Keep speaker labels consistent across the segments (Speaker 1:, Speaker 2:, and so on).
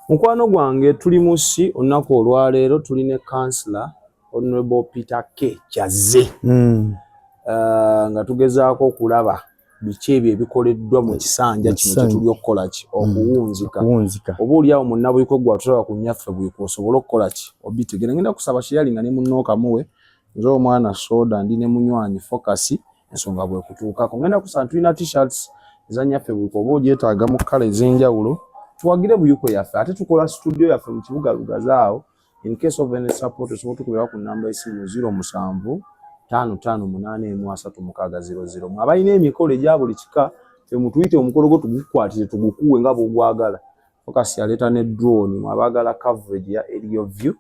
Speaker 1: Mukwano gwange tuli musi olunaku olwaleero tuli ne Councillor Honorable Peter K. Kyaze nga tugezaako okulaba biki ebyo ebikoleddwa mu kisanja kino kye tuli okukola ki okuwunzika obuulyawo munnabuyiko gwe atulaba ku nnyaffe buyiko osobola okukola ki obitegera. Ngenda kusaba Shirali nga ne munnooka muwe nze omwana Soda ndi ne munywanyi Focus ensonga bwe kutuukako. Ngenda kusaba tulina t-shirts eza nnyaffe buyiko oba ogyetaaga mu kkala ez'enjawulo tuwagire buyiko yaffe ate tukola studio yaffe mu kibuga Lugazaawo. In case of any support osobola tukubira ku namba y'essimu 07 55813600. Mwabalina emikolo egya buli kika temutuyite omukolo gwo tugukwatire tugukuwe nga bw'ogwagala. Focus yaleeta ne drone mwabagala coverage ya aerial view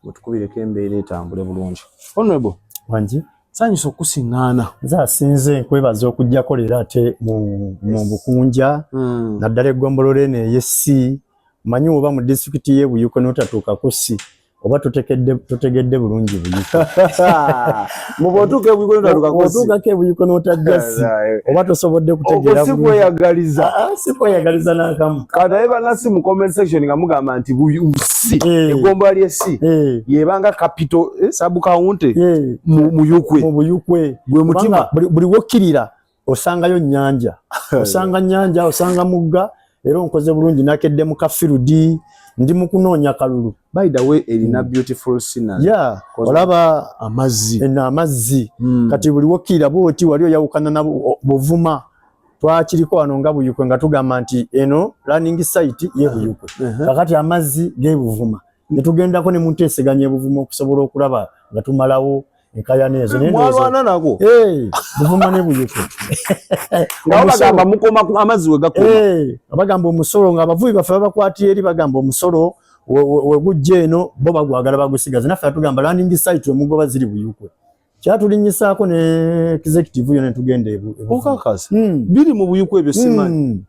Speaker 1: mutukubireko embeera etambule bulungi. Honorable
Speaker 2: wanji
Speaker 1: sanyusa okusiŋŋaana.
Speaker 2: Nze asinze nkwebaza okujjako leero ate mu Bukunja naddala eggombolola eno ey'essi manyi oba mu disitulikiti y'e Buyiko n'otatuukako si oba totegedde bulungi Buyiko.
Speaker 1: Mubotuuke Buyiko n'otatuukako si
Speaker 2: otuukako e Buyiko n'otajja si oba tosobodde kutegeera
Speaker 1: bulungi. Sikweyagaliza.
Speaker 2: Sikweyagaliza n'akamu.
Speaker 1: Kati aye bannassi mu comment section nga mugamba nti si eggombola ly'essi yebanga capital sub county mu Buyukwe gwe mutima
Speaker 2: buli wokkirira osangayo nnyanja osanga nnyanja osanga mugga era onkoze bulungi nakedde mu Kafirudi ndi mu kunoonya kalulu.
Speaker 1: By the way erina beautiful scenery
Speaker 2: olaba amazzi kati buli wokkirira bwoti wali oyawukana na Buvuma twakiriko wano nga Buyukwe nga tugamba nti eno running site ye Buyukwe kakati amazzi ge Buvuma netugendako ne munteeseganya Buvuma okusobola okulaba nga tumalawo enkayana ezo
Speaker 1: mwalwana nako
Speaker 2: Buvuma ne Buyukwe
Speaker 1: nga bagamba mukoma amazzi we gakoma
Speaker 2: bagamba omusolo nga abavubi baffe babakwatiye eri bagamba omusolo we gujja eno bo bagwagala bagusigaze naffe atugamba running site omugoba ziri Buyukwe kyatulinnyisaako ne executive yo netugenda
Speaker 1: okakasi biri mu Buyukwe ebyo simanyi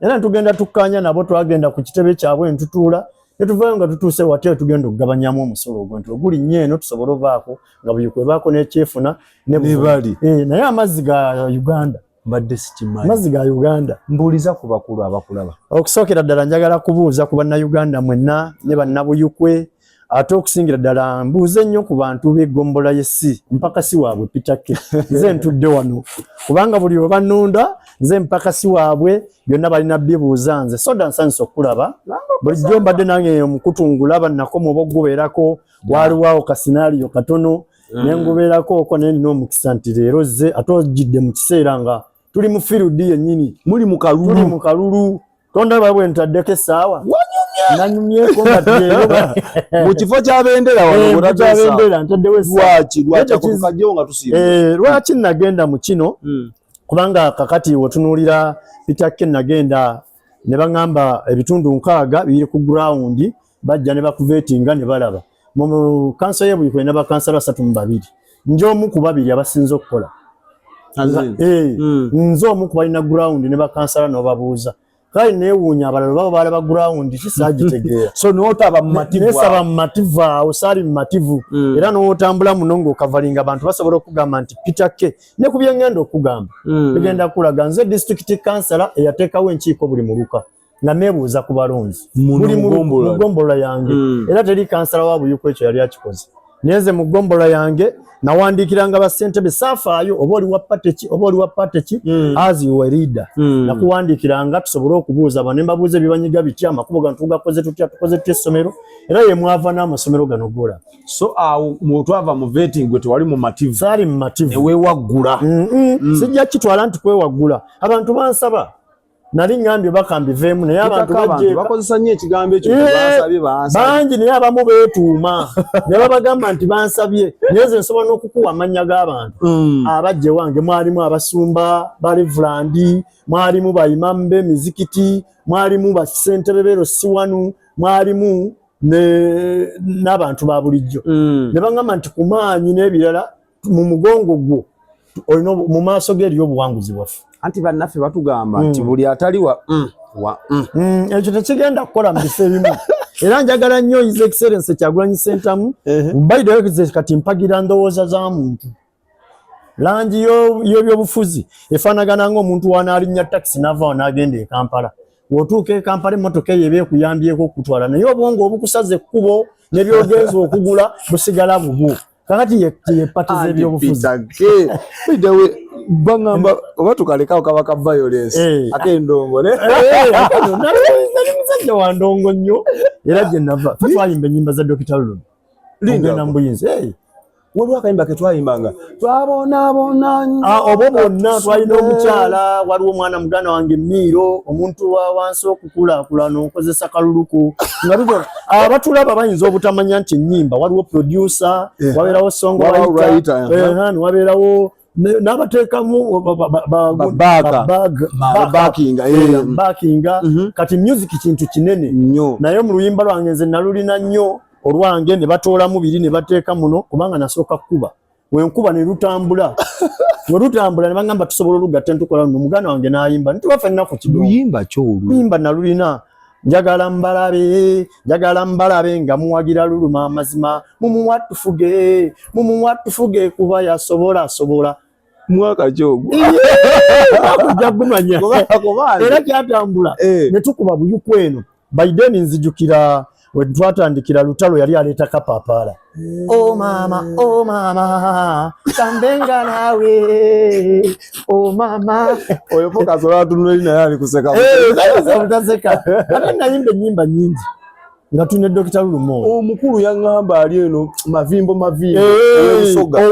Speaker 2: era netugenda tukkanya nabo twagenda ku kitebe kyabwe netutuula netuvayo nga tutuuse wate tugenda okugabanyamu omusolo ogwo nti oguli nnyo eno tusobola ovaako nga Buyukwe baako n'ekyefuna ne bali naye amazzi ga Uganda
Speaker 1: mbadde sikimanyi
Speaker 2: amazzi ga Uganda
Speaker 1: mbuuliza ku bakulu abakulaba.
Speaker 2: Okusookera ddala njagala kubuuza ku bannayuganda mwenna ne bannabuyukwe ate okusingira ddala mbuuze nnyo ku bantu b'eggombola y'essi mpakasi waabwe Peter K. Nze ntudde wano kubanga buli we bannonda nze mpakasi waabwe byonna balina bibuuza nze Soda nsanyusa okulaba bulijjo mbadde nange omukutungula nakoma oba okugubeerako waaliwo kasinaliyo katono nengubeerako oko naye nina omukisa nti leero zze ate ojjidde mu kiseera nga tuli mu field yennyini
Speaker 1: muli mu
Speaker 2: kalulu tondaba bwe ntaddeko essaawa nanyumyeko nga leero
Speaker 1: mu kifo ky'abendera wano
Speaker 2: ky'abendera ntaddewo
Speaker 1: lwaki
Speaker 2: nagenda mu kino kubanga kakati wotunuulira Peter K nagenda ne baŋŋamba ebitundu 6 biri ku ground bajja ne bakuvetinga ne balaba mu kanso ye Buyukwe n'abakansala 32 nje omu ku babiri abasinze okukola nze omu ku balina ground ne bakansala n'obabuuza kale neewuunya abalala baba balaba ground kisaagitegeera
Speaker 1: so n'otaba mu mativu
Speaker 2: nesaba mu mativu awo saali mu mativu era n'otambula muno ng'okavalinga abantu basobola okugamba nti Peter K ne ku byengenda okugamba bigenda kulaga nze district councillor eyateekawo enkiiko buli muluka nga neebuuza ku balonzi buli mu ggombolola yange era teri councillor wa Buyukwe ekyo yali akikoze neze mu ggombolola yange nawandiikiranga bassentebe saafaayo oba oli wa pate ki as you were leader nakuwandiikiranga tusobole okubuuza bano ne mbabuuza ebibanyiga bitya amakubo gano tugakoze tutya tukoze tutya essomero era ye mwava n'amasomero gano gola
Speaker 1: so awo mwotwava mu vetting gwe tewali mu mativu
Speaker 2: saali mu mativu
Speaker 1: eweewaggula
Speaker 2: sijja kitwala nti kwewaggula abantu bansaba nali ngambye bakambiveemu naye abantu
Speaker 1: bakozesa nnyo ekigambo ekyo bansabye
Speaker 2: bangi naye abamu beetuuma ne babagamba nti bansabye naye nze nsobola n'okukuwa amannya g'abantu abajje wange mwalimu abasumba ba Reverandi mwalimu bayimamu b'emizikiti mwalimu basentebe b'Erosiwanu mwalimu n'abantu ba bulijjo ne baŋŋamba nti ku maanyi n'ebirala mu mugongo gwo olina mu maaso ge eriyo obuwanguzi bwaffe
Speaker 1: anti bannaffe batugamba nti buli atali
Speaker 2: ekyo tekigenda kukola mu bifo ebimu era njagala nnyo His Excellency Kyagulanyi Ssentamu by the way kati mpagira ndowooza za muntu langi y'ebyobufuzi efaanagana ng'omuntu w'anaalinnya takisi n'ava n'agenda e Kampala wotuuka Kampala emmotoka eyo eba ekuyambyeko okutwala naye obwongo obukusaze ekkubo n'ebyogenza okugula busigala bubwo kakati yepatiza ebyobufuzi
Speaker 1: bangamba oba tukalekawo kabaka violence akendongo nali
Speaker 2: musajja wa ndongo nnyo era gye nava twayimba ennyimba za Dr. Lulu ngenda mbuyinza
Speaker 1: waliwo akayimba ke twayimbanga twabonaabona
Speaker 2: obo bonna twalina omukyala waliwo omwana muganda wange Miiro omuntu wa wansi okukulaakulana okozesa kaluluku nga tuto abatulaba bayinza obutamanya nti ennyimba waliwo producer wabeerawo songwriter wabeerawo n'abateekamu backinga kati music kintu kinene naye mu luyimba lwange nze nalulina nnyo olwange ne batoolamu biri ne bateeka muno kubanga nasooka kuba wenkuba ne lutambula ne bangamba tusobola olugatta ntukola no muganda wange n'ayimba ntibaffe ennaku luyimba nalulina njagala mbalabe nga muwagira luluma amazima mumuwatufuge kuba yasobola
Speaker 1: mwaka kyogo
Speaker 2: kujja gumanya era kyatambula ne tukuba buyuku eno Biden nzijukira we twatandikira lutalo yali aleeta kapapaala oh mama kambenga nawe oh mama
Speaker 1: oyo foka zola tunuli naye ali kuseka
Speaker 2: utaseka ate nayimba ennyimba nyingi nga tune Dr. Lulu
Speaker 1: omukulu yaŋŋamba ali eno mavimbo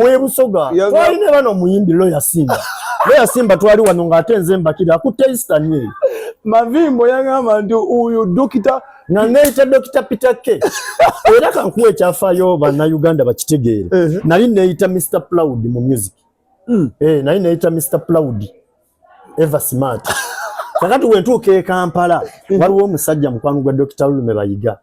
Speaker 2: owebusoga twalina bano omuyimbi Lawyer Simba twali wano ng'ate nze mbakira akutte Eastern eyo
Speaker 1: mavimbo yaŋŋamba nti oyo Dr.
Speaker 2: nga neeyita Dr. Peter K era kankuwa ekyafaayo bannayuganda bakitegeere nali neeyita Mr. Proud mu music nali neeyita Mr. Proud Eva Smart kakati wentuuka e Kampala waliwo omusajja mukwano gwa Dr. Lulu bayiga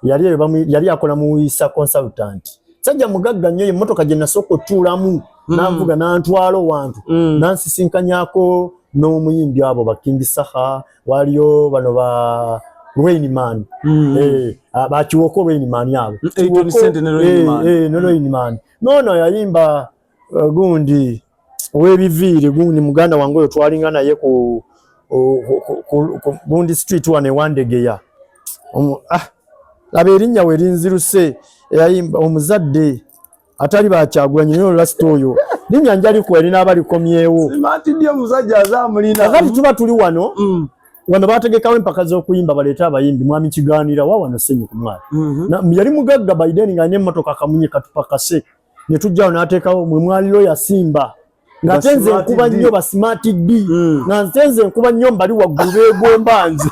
Speaker 2: yali akola mu Isa consultant sajja mugagga nnyo emmotoka gye nasooka otuulamu nanvuga nantwala owantu nansisinkanyako n'omuyimbi abo ba King Saha waliyo bano ba Rainman bakiwoko Rainman abo Rainman nono yayimba gundi owebiviire gundi muganda wange oyo twalinga naye ku Bundi Street wane Wandegeya laba erinnya we linziruse eyayimba omuzadde atali bakyagulanye nyo last oyo linnya njali kweri n'abalikomyewo
Speaker 1: simatidde omusajja azamulina
Speaker 2: kakati tuba tuli wano bategekawo empaka z'okuyimba baleeta abayimbi mwami kigaanira wa wano Ssenyu ku mwali yali mugagga Biden nga alina emmotoka kamunye katupakase ne tujjawo n'ateekawo mwe mwali Lawyer Simba nga tenze nkuba nnyo ba Smart D nga ntenze nkuba nnyo mbali waggulu beegomba nze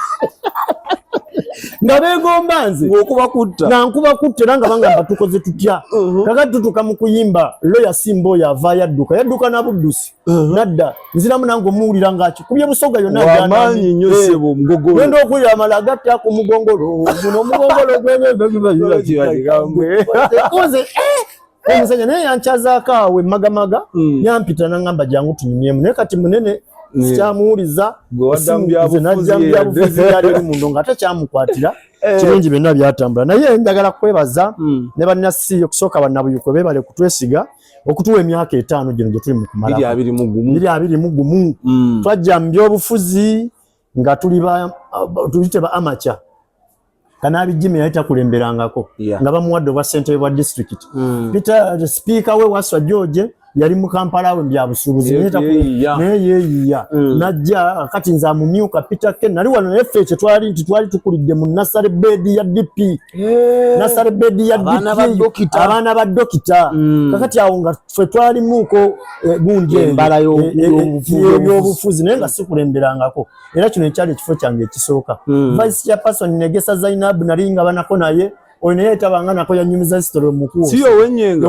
Speaker 2: nga beegomba nze nga nkuba kutta era nga bangamba tukoze tutya kakati tutuuka mu kuyimba Lawyer Simba oyo ava yadduka na buddusi nadda nziramu nange omuwulira ng'akikubye busoga yonna
Speaker 1: amaanyi nnyo ssebo omugogolo
Speaker 2: genda okuwulira amala agatta ku mugongolo guno omugongolo gwekoze omusajja naye yankyazaako awe magamaga yampita nangamba jangu tunyumyemu naye kati munene sikyamuwuliza nze najja mu byabufuzi byali eri mundo ng'ate kyamukwatira kirungi byonna byatambula naye njagala kwebaza ne bannasi okusooka bannabuyuko beebale kutwesiga okutuwa emyaka 5 gino gye tuli mu kumala 21 twajja mu byobufuzi nga tuyite ba amateur Kanabi Jimmy yali takulemberangako nga bamuwadde obwa ssentebe bwa district Peter speaker we Waswa George yali mu Kampala we byabusuubuzi neyeeyiya najja kati nze amumyuka Peter Ken nali wano neffe kye twali tukulidde mu nasale bed ya DP abaana ba dokita kakati awo nga ffe twalimuuko gundi embala y'obufuzi naye nga sikulemberangako era kino ekyali ekifo kyange ekisooka vice chairperson Negesa Zainab nali nga banako naye oyo naye tabanga nako yanyumiza sitolo mukuwo
Speaker 1: siyo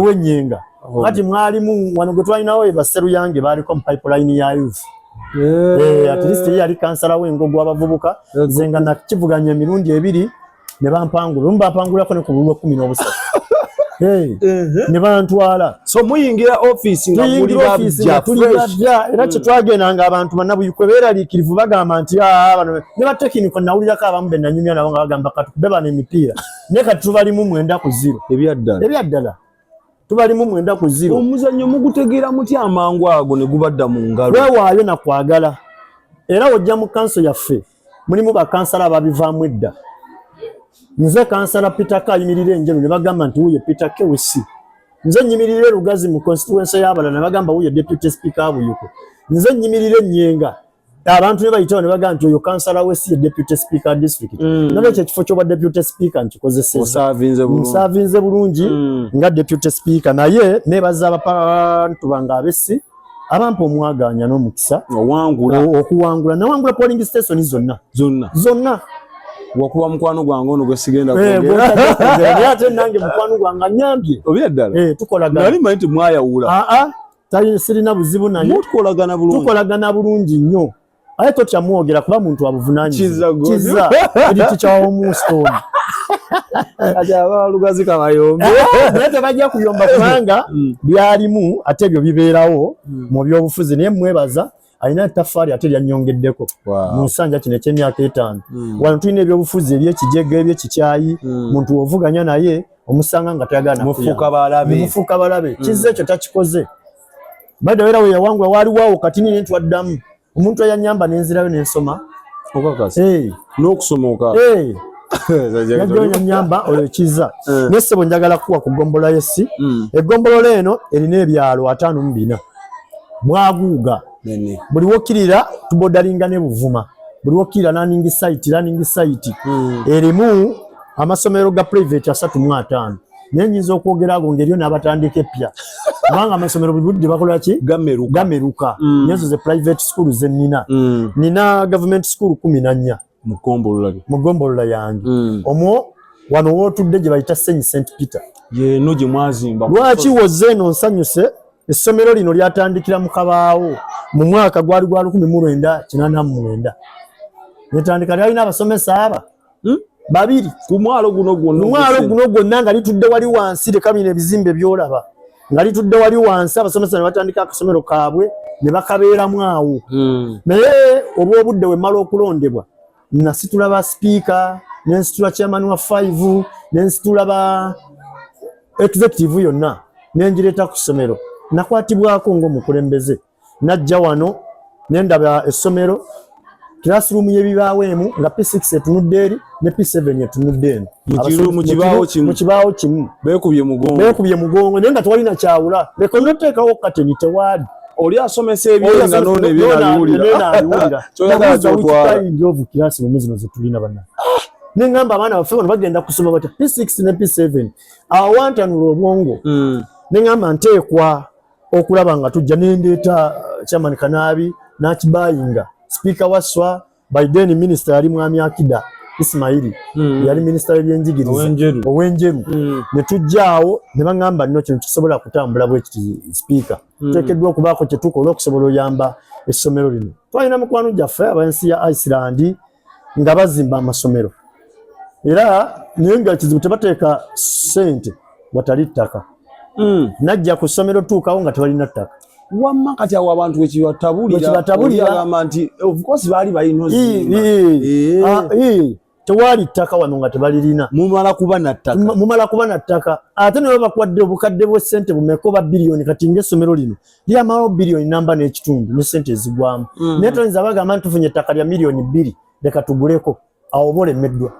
Speaker 1: wenyenga
Speaker 2: kati mwalimu wano gwe twalinawo baseru yange baliko mu pipeline ya youth at least yali kansala w'engogo abavubuka nze nga nakivuganya emirundi 2 ne bampangulako ne ku bulwa 13 ne bantwala
Speaker 1: so muyingira office nga muli
Speaker 2: babja era kye twagendanga abantu bannabuyukwe beeraliikirivu bagamba nti bano ne batekiniko nawulirako abamu be nanyumya nabo nga bagamba katukube bano emipiira naye kati tubalimu 9-0 ebyaddala tubalimu 9-0
Speaker 1: omuzannyo mugutegeera mutya amangu ago ne gubadda mu ngalo
Speaker 2: weewaayo nakwagala era ojja mu kanso yaffe mulimu bakansala ababivaamu edda. Nze kansala Peter K ayimirira Enjeru ne bagamba nti wuye Peter K wesi. Nze nyimirire Lugazi mu constituency y'Abala ne bagamba wuye deputy speaker Buyuko. Nze nyimirire Nyenga. Abantu ne bayitawo ne bagamba nti oyo kansala wesi ye deputy speaker district. Nolwe ekyo ekifo ky'obwa deputy speaker nkikozesezza. Nsavinze bulungi nga deputy speaker naye nebaza abantu banga abesi abampa omwaganya n'omukisa okuwangula nawangula polling station zonna
Speaker 1: wakuba mukwano gwange ono gwe sigenda kwogera
Speaker 2: ate nange mukwano gwange nyambye
Speaker 1: obyadala
Speaker 2: tukolagana
Speaker 1: nali manyi nti mwayawula
Speaker 2: sirina buzibu naye tukolagana bulungi nnyo aye totyamwogera kuba muntu abuvunanyiza editi kyawomu stone
Speaker 1: Lugazi kabayombe
Speaker 2: naye tebajja kuyomba kubanga byalimu ate ebyo bibeerawo mu byobufuzi naye mwebaza alina ettaffaali ate lyanyongeddeko mu nsanja kino eky'emyaka 5 wano tulina ebyobufuzi ebyekijega ebyekikyayi muntu wovuganya naye omusanga nga tayagala mufuuka balabe kizza ekyo takikoze badawera we yawangula waaliwawo kati nini ntwaddamu omuntu eyanyamba nenzirayo nensoma
Speaker 1: n'okusomoka
Speaker 2: yajonya nyamba oyo kiza nessebo njagala kuwa ku ggombolola yesi eggombolola eno erina ebyalo 54 mwaguuga buli wokirira tubodalinga ne Buvuma buli wokirira learning site erimu amasomero ga private 35 nenyinza okwogerago ngeriyo n'abatandika epya kubanga amasomero buli bakola ki gameruka nyezo ze private school ze nina government school 14 mugombolola yange omwo wano wotudde gye bayita St Peter
Speaker 1: yeno gye mwazimba
Speaker 2: lwaki woze eno nsanyuse essomero lino lyatandikira mu Kabaawo mu mwaka gwali gwa 1989 netandika lyalina abasomesa babiri
Speaker 1: ku mwalo guno
Speaker 2: gwonna nga litudde wali wansi tekamina ebizimbe byolaba nga litudde wali wansi abasomesa ne batandika akasomero kaabwe ne bakabeeramu awo naye olw'obudde wemmala okulondebwa nasitula ba speaker nensitula chairman wa 5 nensitula ba executive yonna nenjireta ku ssomero nakwatibwako ng'omukulembeze najja wano nendaba essomero classroom y'ebibaawemu nga P6 etunudde eri ne P7 etunudde eno mu kibaawo kimu
Speaker 1: beekubye
Speaker 2: mugongo naye nga tewalina kyawula leka noteekawo kateni tewaali
Speaker 1: oli asomesa ebyo nga none
Speaker 2: ebyaliwulira kyoyagalaovu classroom zino zetulina banna nengamba abaana baffe bano bagenda kusoma batya P6 ne P7 awo wantanula obwongo nengamba nteekwa okulaba nga tujja nendeeta chairman Kanaabi nakibayinga speaker waswa Biden minister yali mwami Akida Ismaili yali minister y'ebyenjigiriza Owenjeru ne tujjaawo ne bangamba nno kino kisobola kutambula bwe kiti speaker tekeddwa okubaako kye tukola okusobola oyamba essomero lino twalina mukwano gyaffe abansi ya Iceland nga bazimba amasomero era naye nga kizibu tebateeka ssente watali ttaka najja ku ssomero tuukawo nga tebalina ttaka
Speaker 1: wamma kati awo abantu wekibatabulira nti of course baali balinozi
Speaker 2: tewali ttaka wano nga tebalirina
Speaker 1: mumala kuba na ttaka ate ne babakwadde obukadde bw'essente bumeka oba biliyoni kati ng'essomero lino lyamalawo biliyoni namba n'ekitundu ne ssente ezigwamu naye toyinza bagamba nti tufunye ettaka lya miliyoni 2 leka tuguleko awo bolemeddwa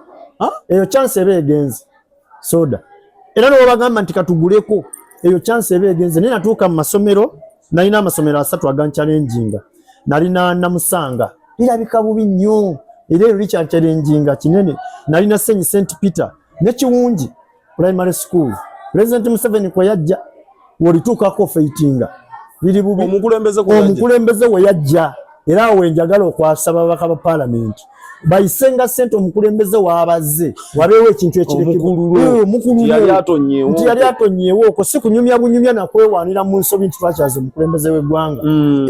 Speaker 1: eyo chance eba egenze soda era ne babagamba nti katuguleko eyo chance eba egenze naye natuuka mu masomero nalina amasomero 3 aganchallenginga nalina Namusanga lirabika bubi nnyo era Richard challenginga kinene nalina St Peter ne Kiwungi primary school President Museveni kwa yajja wolituukako feitinga liri bubi omukulembeze we yajja era wenjagala okwasaba ababaka ba parliament bayisenga sente omukulembeze wabazze wabeewo ekintu ekirekebwa nti yali atonyeewo ko si kunyumya bunyumya nakwewaanira mu nsobi nti twakyaza omukulembeze w'eggwanga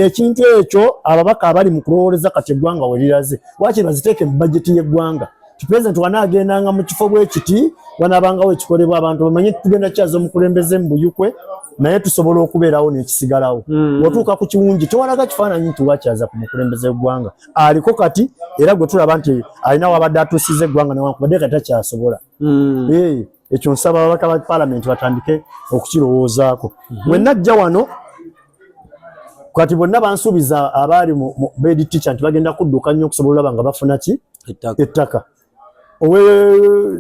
Speaker 1: ekintu ekyo ababaka abali mu kulowooleza kati eggwanga weliraze waki baziteeke mu bajeti y'eggwanga President wanaagendanga mu kifo bwekiti wanaabangawo ekikolebwa abantu bamanye tugenda kyaza omukulembeze mu buyukwe naye tusobola okubeerawo n'ekisigalawo otuuka ku Kiwungi tewalaga kifaananyi nti wakyaza ku mukulembeze w'eggwanga aliko kati era gwe tulaba nti alina wabadde atuusiza eggwanga newankubadde kati takyasobola ekyo nsaba ababaka ba paalamenti batandike okukirowoozaako bwe najja wano kati bonna bansuubiza abaali mu bed teacher nti bagenda kudduka nnyo okusobola olaba nga bafuna ki
Speaker 2: ettaka owe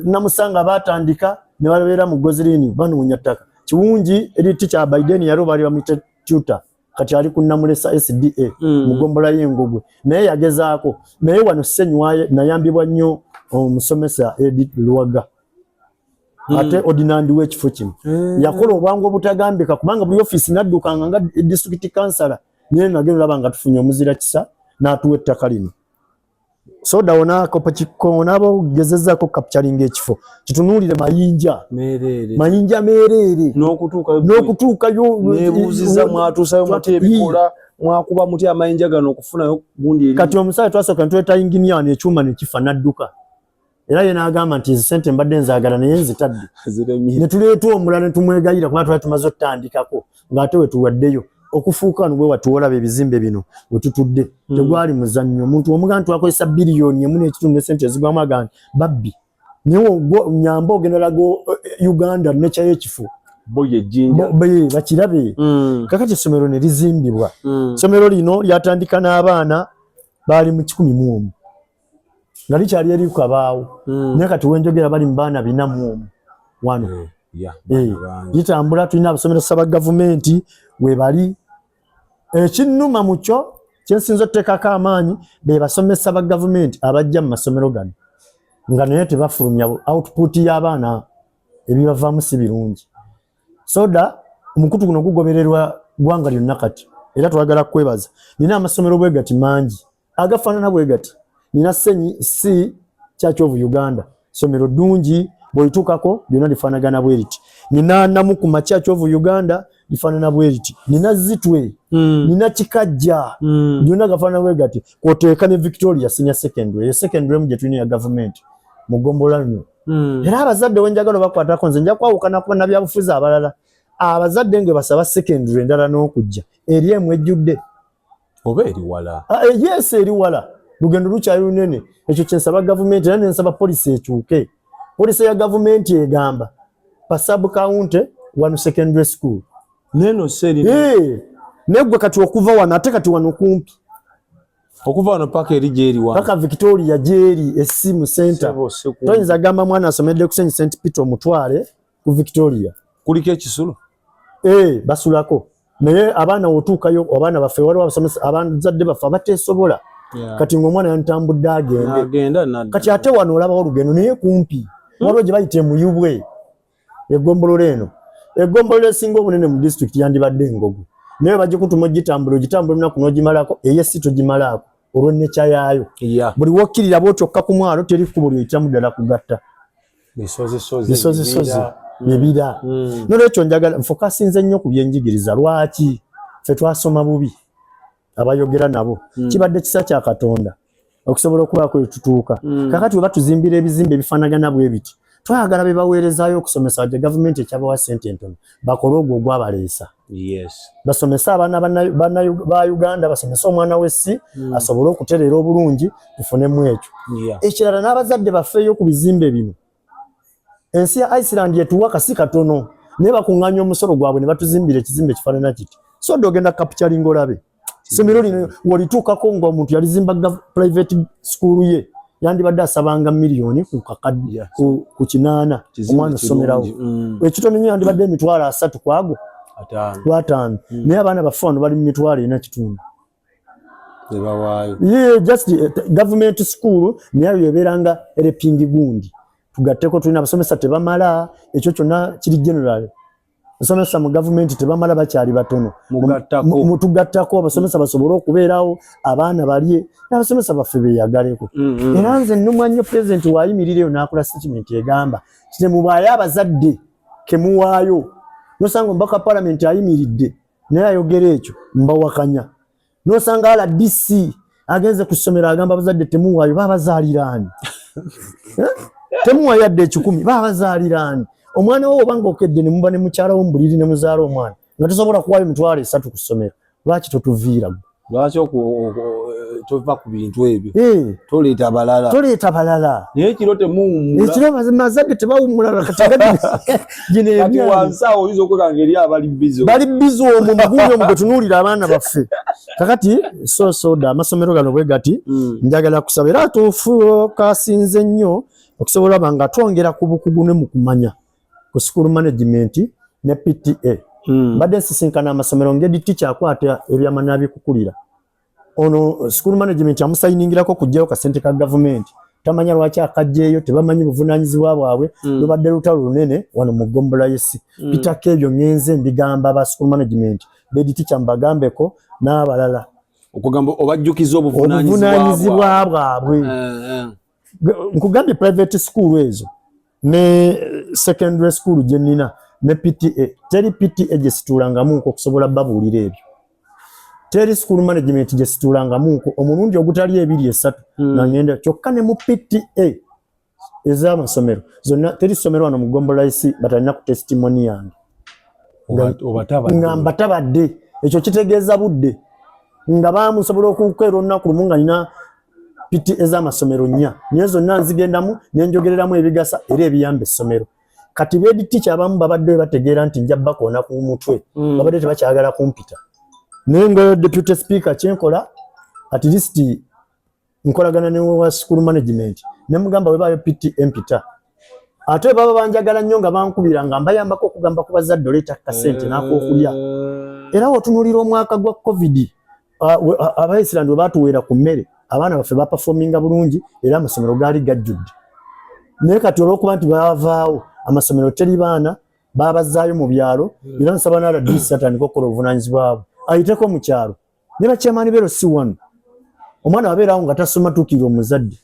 Speaker 2: namusanga batandika ne balabera mu Gozilini banoonya ttaka kiwungi eriti kya Biden yaro bali bamite tuta kati ali kunnamulesa SDA mugombola y'engogwe naye yagezaako naye wano Ssenywaye nayambibwa nnyo omusomesa Edith Luwaga ate ordinary w'ekifo kino yakola obwangu obutagambika kubanga buli office naddukanga nga district councillor niye nagenda laba nga tufunye omuzira kisa n'atuwa ettaka lino so dawona ko pachiko nabo gezezako capturing ekifo kitunuulire mayinja merere n'okutuuka yo
Speaker 1: nebuziza mwatusayo matebikola mwakuba muti amayinja gano okufunayo gundi eri
Speaker 2: kati omusaya twasoka ntweta engineer n'ekyuma n'ekifa n'adduka era yena agamba nti sente mbadde nzaagala naye nzitadde ne tuleeta omulala ne tumwegayira kuba twali tumaze otutandikako ng'ate we tuwaddeyo okufuuka nubwe watuolaba ebizimbe bino wetutudde tegwali muzannyo omuntu omuganda twakozesa biliyoni emu n'ekitundu esente ezigwamu agandi babbi niwo nyamba ogendalago Uganda necha y'ekifo
Speaker 1: boye jinja
Speaker 2: bakirabe kakati essomero ne lizimbibwa essomero lino lyatandika n'abaana bali mu 11 nga likyali eri kabaawo naye kati wenjogera bali mu baana 4 wano litambula tulina abasomesa ba gavumenti we bali ekinnuma mucyo kyensinza otteekako amaanyi be basomesa ba gavumenti abajja mu masomero gano nga naye tebafulumya output y'abaana ebibavaamu si birungi soda omukutu guno gugobererwa gwanga lyonna kati era twagala kwebaza nina amasomero bwe gati mangi agafaanana bwe gati nina si Church of Uganda somero ddungi bw'oituukako lyonna lifaanagana bwe riti nina Namukuma Church of Uganda lifaanana bwe riti nina Zitwe nina Kikajja lyonna gafaanana bwe gati kwoteeka ne Victoria Senior Secondary mu gye tulina ya gavumenti mu Gombola lino era abazadde wenjagala bakwatako nze nja kwawukana kuba nabyabufuzi abalala abazadde nge basaba secondary endala n'okujja eri emu ejjudde
Speaker 1: oba eri wala
Speaker 2: yes eri wala lugendo lukyali lunene ekyo kyensaba gavumenti era nensaba polisi ekyuke polisi ya gavumenti egamba pa sub county wano secondary school
Speaker 1: neno seri
Speaker 2: negwe kati okuva wano ate kati wano kumpi
Speaker 1: okuva wano paka eri jeri wano
Speaker 2: paka Victoria jeri esimu center toyinza gamba mwana asomedde ku St Peter Omutwale ku Victoria
Speaker 1: kuliko ekisulo
Speaker 2: basulako naye abaana wotuukayo abaana baffe waliwo abasomesa abazadde baffe abateesobola kati ng'omwana yantambudde agende kati ate wano olabawo olugendo naye kumpi waliwo gye bayita emuyubwe eggombolola eno eggombolola esinga obunene mu district yandibadde Engogwe naye bagikutuma ogitambula lunaku n'ogimalako eyesi togimalaako olw'ennekya yaayo buli wokkirira bw'okyokka ku mwalo teri kkubo ly'oyitamu ddala kugatta bisozisozi ebira nolwekyo njagala nfokasinze nnyo ku byenjigiriza lwaki ffe twasoma bubi abayogera nabo kibadde kisa kya Katonda okusobola okubaako etutuuka kakati weba tuzimbira ebizimbe ebifaanagana bwe biti twayagala be baweerezaayo okusomesa wajja gavumenti ekyabawa ssente entono bakole ogwo ogwabaleesa basomese abaana ba Uganda basomese omwana w'essi asobole okutereera obulungi tufunemu ekyo ekirala n'abazadde baffeeyo ku bizimbe bino ensi ya Iceland yetuwa kasi katono naye bakuŋŋaanya omusolo gwabwe ne batuzimbira ekizimbe ekifaanana kiti so ogenda capturing olabe somero lino walituukako ng'omuntu yalizimba private school ye yandibadde asabanga miliyoni ku 8 omwana osomerawo ekitono nnyo yandibadde emitwalo 3 kwago 5 naye abaana baffe wano bali mu mitwalo 4.5 just government school naye yebeeranga erepingi gundi tugatteko tulina abasomesa tebamala ekyo kyonna kiri general abasomesa mu gavumenti tebamala bakyali batono mutugattako abasomesa basobole okubeerawo abaana balye n'abasomesa baffe beeyagaleko era nze nnumwa nnyo pulezidenti waayimirireyo n'akola statement egamba kitemubaayo abazadde kemuwaayo nosanga omubaka palamenti ayimiridde naye ayogera ekyo mbawakanya nosanga RDC agenze ku ssomero agamba abazadde temuwaayo babazaaliraani temuwa yadde 10 babazaaliraani omwana wo obanga okedde ne muba ne mukyala wo mbuliri ne muzaala omwana nga tosobola kuwaayo 3 ku ssomero lwaki totuviira
Speaker 1: lwaki tova ku bintu ebyo toleeta balala naye ekiro temuwummula
Speaker 2: ekiro mazadde tebawummula
Speaker 1: kati wansawo oyinza okwekanga eri abali bizo
Speaker 2: bali bizo omwo mugundi omwo gwe tunuulira abaana baffe kakati soda amasomero gano bwe gati njagala kusaba era tukasinze nnyo okusobola banga twongera ku bukugu ne mu kumanya ku school management ne PTA mbadde nsisinkana amasomero ng'edi teacher akwata ebyamanya bikukulira ono school management amusayiningirako kujjayo kasente ka government tamanya lwaki akajjeeyo tebamanyi buvunaanyizibwa bwabwe lubadde lutalo lunene wano mu Gombola yesi pitako ebyo ngenze mbigamba ba school management bedi teacher mbagambeko n'abalala
Speaker 1: okugamba obajjukiza
Speaker 2: obuvunaanyizibwa bwabwe nkugambye private school ezo ne secondary school gye nnina ne PTA teri PTA gye situulangamu okusobola babuulira ebyo teri school management gye situulangamu omulundi ogutali 2-3 nangenda kyokka ne mu PTA ez'amasomero zonna teri somero wano mu Gombola isi batalina ku testimony yange nga mbatabadde ekyo kitegeeza budde nga bamusobola okukwera olunaku lumu nga nina PTA ez'amasomero 4 naye zonna nzigendamu nenjogereramu ebigasa era ebiyamba essomero kati bedi teacher abamu babadde bategeera nti njabba koona ku mutwe babadde tebakyagala kumpita naye nga deputy speaker kyenkola at least nkolagana ne wa school management ne mugamba we bayo PTA mpita ate baba banjagala nnyo nga bankubira nga mbayambako okugamba ku bazadde oleeta kasente n'akokulya era otunulira omwaka gwa covid abaisirani bwe batuweera ku mmere abaana baffe baperforminga bulungi era amasomero gaali gajjudde naye kati olw'okuba nti baavaawo amasomero teri baana babazaayo mu byalo era nsaba n'RDC atandika okukola obuvunaanyizibwa bwabwe ayiteko mu kyalo ne bakyamaani beero si wano omwana wabeerawo nga tasoma tuukirira omuzadde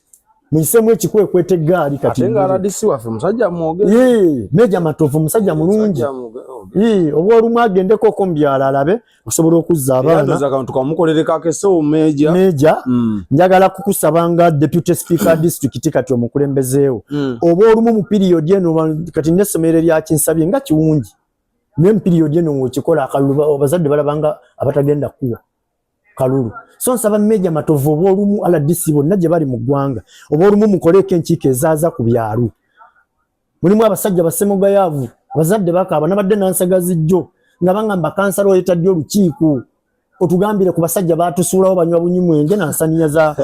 Speaker 2: muyisemu ekikwekweta eggaali kati
Speaker 1: nga RDC waffe musajja mwogere
Speaker 2: Meja Matovu musajja mulungi oba olumu agendeko oko mu byalo alabe okusobola okuzza abaana
Speaker 1: tukamukolereko akesewo Meja
Speaker 2: njagala kukusabanga deputy speaker district kati omukulembezeewo oba olumu mu period eno kati n'essomero erya Kinsabye nga kiwungi naye mu period eno ng'okikola akalulu abazadde balabanga abatagenda kuwa kalulu so nsaba Meja Matovu oba olumu RDC bonna gye bali mu ggwanga oba olumu mukoleko enkiiko ezaaza ku byalo mulimu abasajja basemugayaavu abazadde bakaaba nabadde nansagazijjo nga bangamba kansala oyetadde olukiiko otugambire ku basajja baatusuulawo banywa bunyimwenge nansaniya za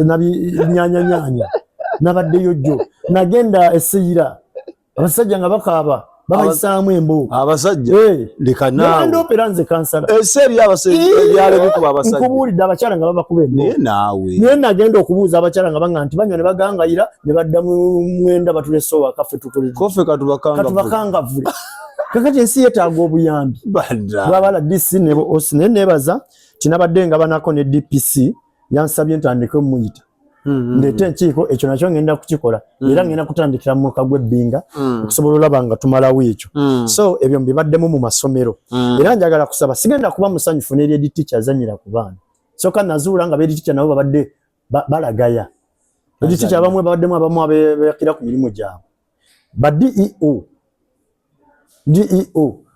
Speaker 2: nabinyaanyanya nabaddeyo jjo nagenda essiyira abasajja nga bakaaba babayisaamu embo
Speaker 1: abasajja leka naawe
Speaker 2: opera nze kansala
Speaker 1: eseeri ebyalo bikuba abasajja
Speaker 2: nkubuulidde abakyala nga babakuba embo naye nagenda okubuuza abakyala nga banga nti banywa ne bagangayira ne badda mu mwenda batulesowa kaffe katubakangavule kakati ensi yeetaaga obuyambi bwaba RDC naye neebaza kinabadde nga banako ne DPC yansabye ntandike muyita ndeete enkiiko ekyo nakyo ngenda kukikola era ngenda kutandikira mu mwaka gw'ebbinga okusobola olaba nga tumalawo ekyo so ebyo mbibaddemu mu masomero era njagala kusaba sigenda kuba musanyufu n'eri teacher azanyira ku baana soka nazuula nga bedi teacher nabo babadde balagaya bedi teacher abamwe babaddemu abamu abeeyakira ku mirimu gyabwe ba DEO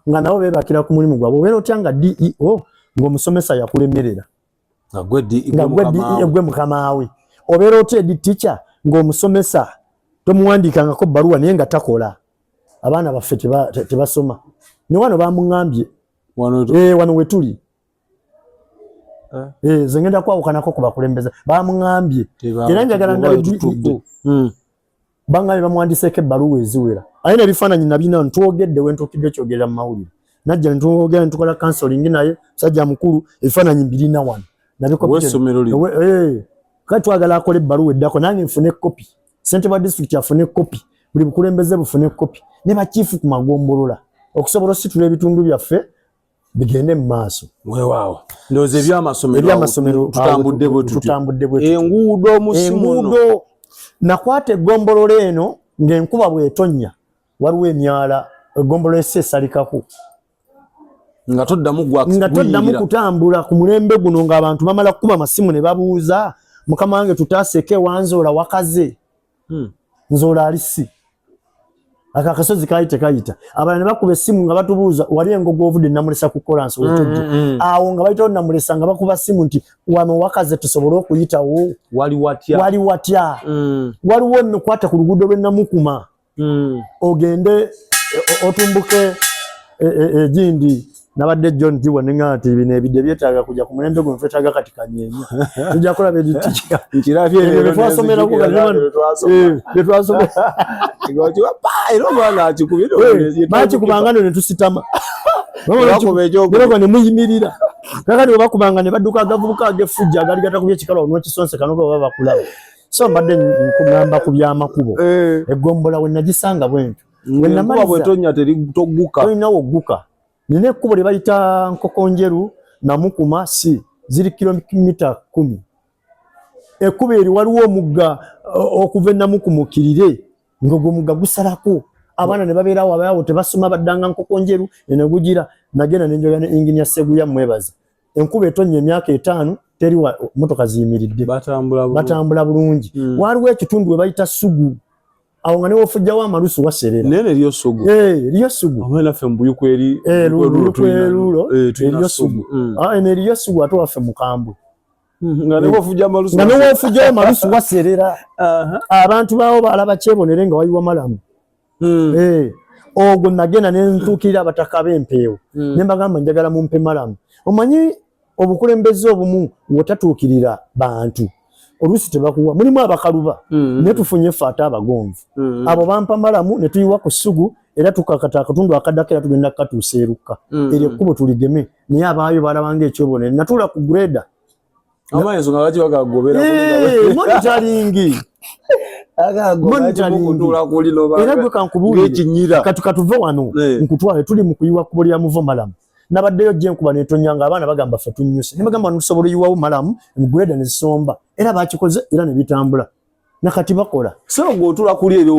Speaker 2: nga nabo beebakira ku mulimu gwabwe obeera otya nga DEO ng'omusomesa yakulemerera
Speaker 1: nga gwe
Speaker 2: mukamaawe obeera otya edi teacher ng'omusomesa tomuwandiikangako bbaluwa naye nga takola abaana baffe tebasoma ne wano bamuŋŋambye wano we tuli ze ngenda kwawukanako ku bakulembeza bamuŋŋambye era njagala ndabe bangambye bamuwandiseeko ebbaluwa eziwera ayina ebifaananyi nabina ntwogedde we ntuukidde kyogerera mu mawulire najja ntwogera ntukola counseling naye musajja mukulu ebifaananyi mbirina wano kati twagala akola ebbaluwa eddako nange nfune kopi ssentebe wa disitulikiti afune kopi buli bukulembeze bufune kopi ne bakiifu ku magombolola okusobola ositula ebitundu byaffe bigende mu maaso
Speaker 1: weewaawo ndowooza ebyamasomero tutambudde bwe
Speaker 2: enguudo nakwata eggombolola eno ng'enkuba bw'etonnya waliwo emyala eggombolola esi esalikako
Speaker 1: nga toddamu
Speaker 2: kutambula ku mulembe guno ng'abantu bamala kukuba amasimu ne babuuza mukama wange tutaaseeko ewanzoola wakaze nzoola alisi akasozi kayita abana ne bakuba essimu nga batubuuza wali engogo ovudde namulesa kukola nso wetujja awo nga bayitawo namulesa nga bakuba ssimu nti wano wakaze tusobole okuyitawo
Speaker 1: wali watya
Speaker 2: waliwo nno kwata ku luguudo lwe Namukuma ogende otumbuke ejindi nabadde John Jiwa ninga ati bino ebidde byetaaga kujja ku mulembe gwe mfetaaga kati kanyeenya tujja kola beditika
Speaker 1: nkirabye
Speaker 2: lero twasomera ku twasomera
Speaker 1: ngoti pa ero bwana akikubiro
Speaker 2: bachi kubangano ne tusitama bako ne muyimirira kakati bakubanga ne badduka agavubuka agefujja gali gatakubye kikalo n'okisonse kanogo baba bakulaba so mbadde nkugamba ku byamakubo egombola we nagisanga bwentu
Speaker 1: wenna mabwe tonya teritoguka
Speaker 2: oyinawo guka nine ekkubo lye bayita Nkokonjeru Namukuma si ziri kilomita 10 ekkubo eri waliwo omugga okuva Namukumukirire ng'ogwo mugga gusalako abaana ne babeerawo abayawo tebasoma baddanga Nkokonjeru ene gugira nagenda nenjoga ne engineer Seguya mwebaza enkuba etonnya emyaka 5 teri motoka ziyimiridde batambula bulungi waliwo ekitundu we bayita Sugu awo nga newo fujjawo amalusu waserera
Speaker 1: nene liyo Sugu
Speaker 2: liyo Sugu
Speaker 1: amala fe mbuyuko eri
Speaker 2: lulo liyo Sugu ene liyo Sugu ate waffe Mukambwe
Speaker 1: nga newo
Speaker 2: fujjawo amalusu waserera abantu bawo balaba kyebonere nga wayiwa malamu ogwo nagenda nentuukirira abataka b'empeewo ne mbagamba njagala mumpe malamu omanyi obukulembeze obumu wotatuukirira bantu oluusi tebakuwa mulimu abakaluba ne tufunye ffe ate abagonvu abo bampa malamu ne tuyiwa ku Sugu era tukakata akatundu akadaka era tugenda katuusa erukka eryo ekkubo tuligeme naye abaayo balabanga ekyobonere natuula ku greda
Speaker 1: amayeso nga baki bagagobera
Speaker 2: monitoringi era gwe kankubuulire katuve wano nkutwale tuli mu kuyiwa kkubo lya Muvo malamu nabaddeyo gye nkuba netonnya nga abaana bagamba ffe tunnyuse ne bagamba ntusobola oyiwawo malamu emugureda ne zisomba era bakikoze era ne bitambula nakati bakola
Speaker 1: so ng'otula kuli ebyo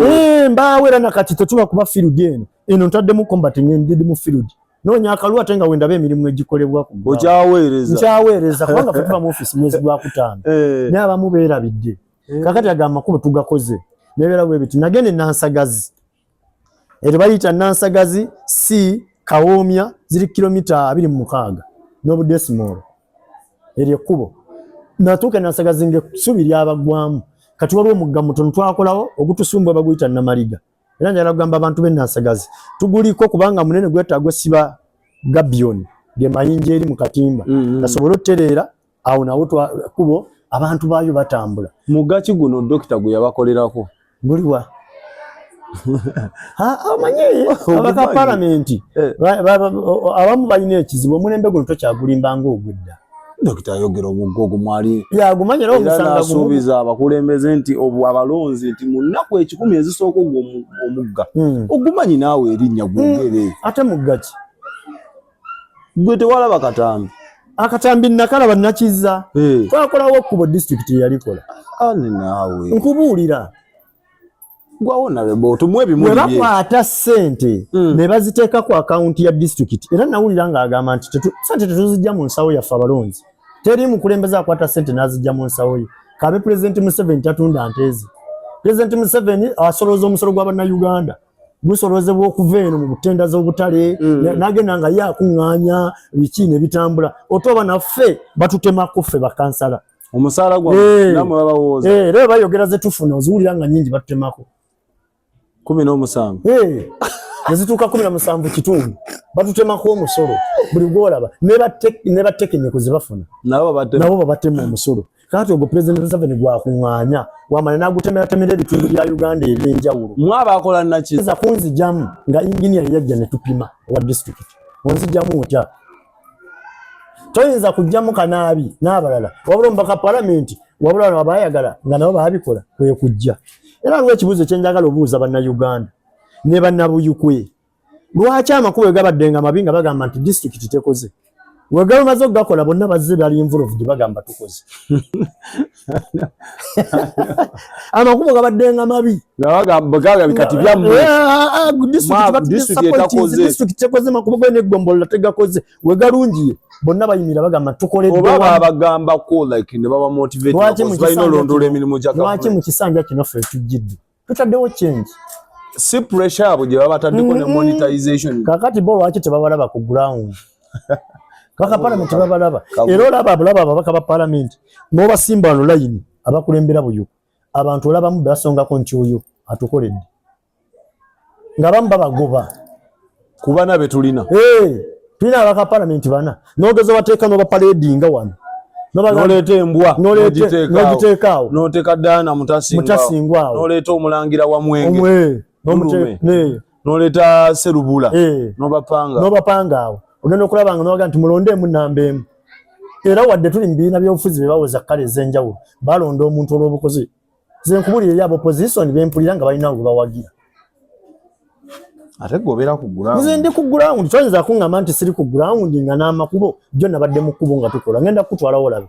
Speaker 2: mbaawo era nakati tetula kuba field eno ntaddemu combating endidi mu field noonya akalwa ate nga wendaba emirimu egikolebwa ku nkyaweereza kubanga ffe tuba mu office mwezi gwa kutaano naye abamu beerabidde kakati agamba makubo tugakoze nebeera bwe biti nagende Nansagazi eryo bayita Nansagazi si Kawoomya ziri kilomita 26 n'obudesimal eryo ekkubo natuuka Nansagazi ng'essubi lyabagwamu kati waliwo omugga mutono twakolawo ogutusumbwa baguyita Namaliga era njagala kugamba abantu b'e Nansagazi tuguliko kubanga munene gwetaaga siba gabioni ge mayinja eri mu katimba gasobole otereera awo nawo kubo abantu baayo batambula
Speaker 1: mugga ki guno dokita gwe yabakolerako
Speaker 2: muliwa amanyi abaka palamenti abamu balina ekizibu omulembe guno tokyagulimbanga ogwedda
Speaker 1: dokita ayogera omugogo mwali
Speaker 2: yagumanyira omusanga
Speaker 1: asuubiza abakulembeze nti abalonzi nti mu nnaku 10 ezisooka omugga ogumanyi naawe erinnya gwongere
Speaker 2: ate mugga ki
Speaker 1: gwe tewalaba Katambi
Speaker 2: akatambi nakalaba nakizza twakolawo ekkubo disitulikiti yalikola
Speaker 1: ani naawe
Speaker 2: nkubuulira
Speaker 1: gwawona bebo tumwe bimuli bye
Speaker 2: bakwata ssente ne baziteeka ku akaunti ya disitulikiti era nawulira ng'agamba nti ssente tetuzijja mu nsawo yaffe abalonzi teri mukulembeze akwata ssente n'azijja mu nsawo ye kabe pulezidenti Museveni tatunda nteezi pulezidenti Museveni asolooza omusolo gw'Abannayuganda gusolozebwa okuva eno mu butenda z'obutale n'agenda nga ye akuŋŋaanya biki ne bitambula otoba naffe batutemako ffe bakansala
Speaker 1: omusaala gwa namwe babawooza
Speaker 2: era bayogera ze tufuna oziwulira nga nnyingi batutemako
Speaker 1: 17
Speaker 2: nezituuka 17 kitundu batutemako omusolo buli gwolaba ne batekeniko ze bafuna nabo babatema omusolo kati ogwo pulezidenti Museveni gwakuŋŋaanya wamala n'agutemeratemera ebitundu bya Uganda eby'enjawulo
Speaker 1: mwabakola nakiza
Speaker 2: kunzijamu nga inginiya yajja ne tupima wa disitulikiti onzijamu otya toyinza kujjamu kanaabi n'abalala wabula omubaka palamenti wabula wano abayagala nga nabo baabikola kwe kujja era aliwo ekibuuzo kyenjagala obuuza bannayuganda ne bannabuyukwe lwaki amakubo gabadde nga mabi nga bagamba nti disitulikiti tekoze wegalo mazo gakola bonna bazze bali involved bagamba tukoze amakubo gabadde nga mabi
Speaker 1: bagamba bikati byammwe
Speaker 2: disitulikiti tekoze makubo gwe n'eggombola tegakoze wegalungiye bonna bayimira bagamba tukoledde
Speaker 1: oba bagamba ko like ne baba motivate balina olondoola emirimu gya
Speaker 2: lwaki mu kisanja kino ffe tujjidde tutaddewo change
Speaker 1: si pressure abo je babatandiko ne monetization
Speaker 2: kakati bo lwaki tebabalaba ku ground kaka parliament babalaba era olaba ababaka ba parliament n'oba simba online abakulembera buyu abantu olabamu basongako nti oyo atukoledde nga bamu babagoba
Speaker 1: kuba nabe tulina
Speaker 2: tulina abaka parliament bana n'ogeza bateeka n'oba paradinga wano
Speaker 1: noleeta embwa
Speaker 2: n'ogiteekaawo
Speaker 1: n'oteeka Dana mutasingwawo n'oleeta omulangira wa Mwenge n'oleeta Serubula n'obapanga awo ogenda okulaba nga n'obaga nti mulondeemu nnamba emu era wadde tuli mu bibiina by'obufuzi bebawoza kkale ez'enjawulo balonda omuntu olw'obukozi ze nkubulira eri abopposition bempulira nga balina gwe bawagira ate gobeera ku ground
Speaker 2: nze ndi ku ground toyinza kuŋŋamba nti siri ku ground nga n'amakubo jjo nabadde mu kkubo nga tukola ngenda kutwalawo labe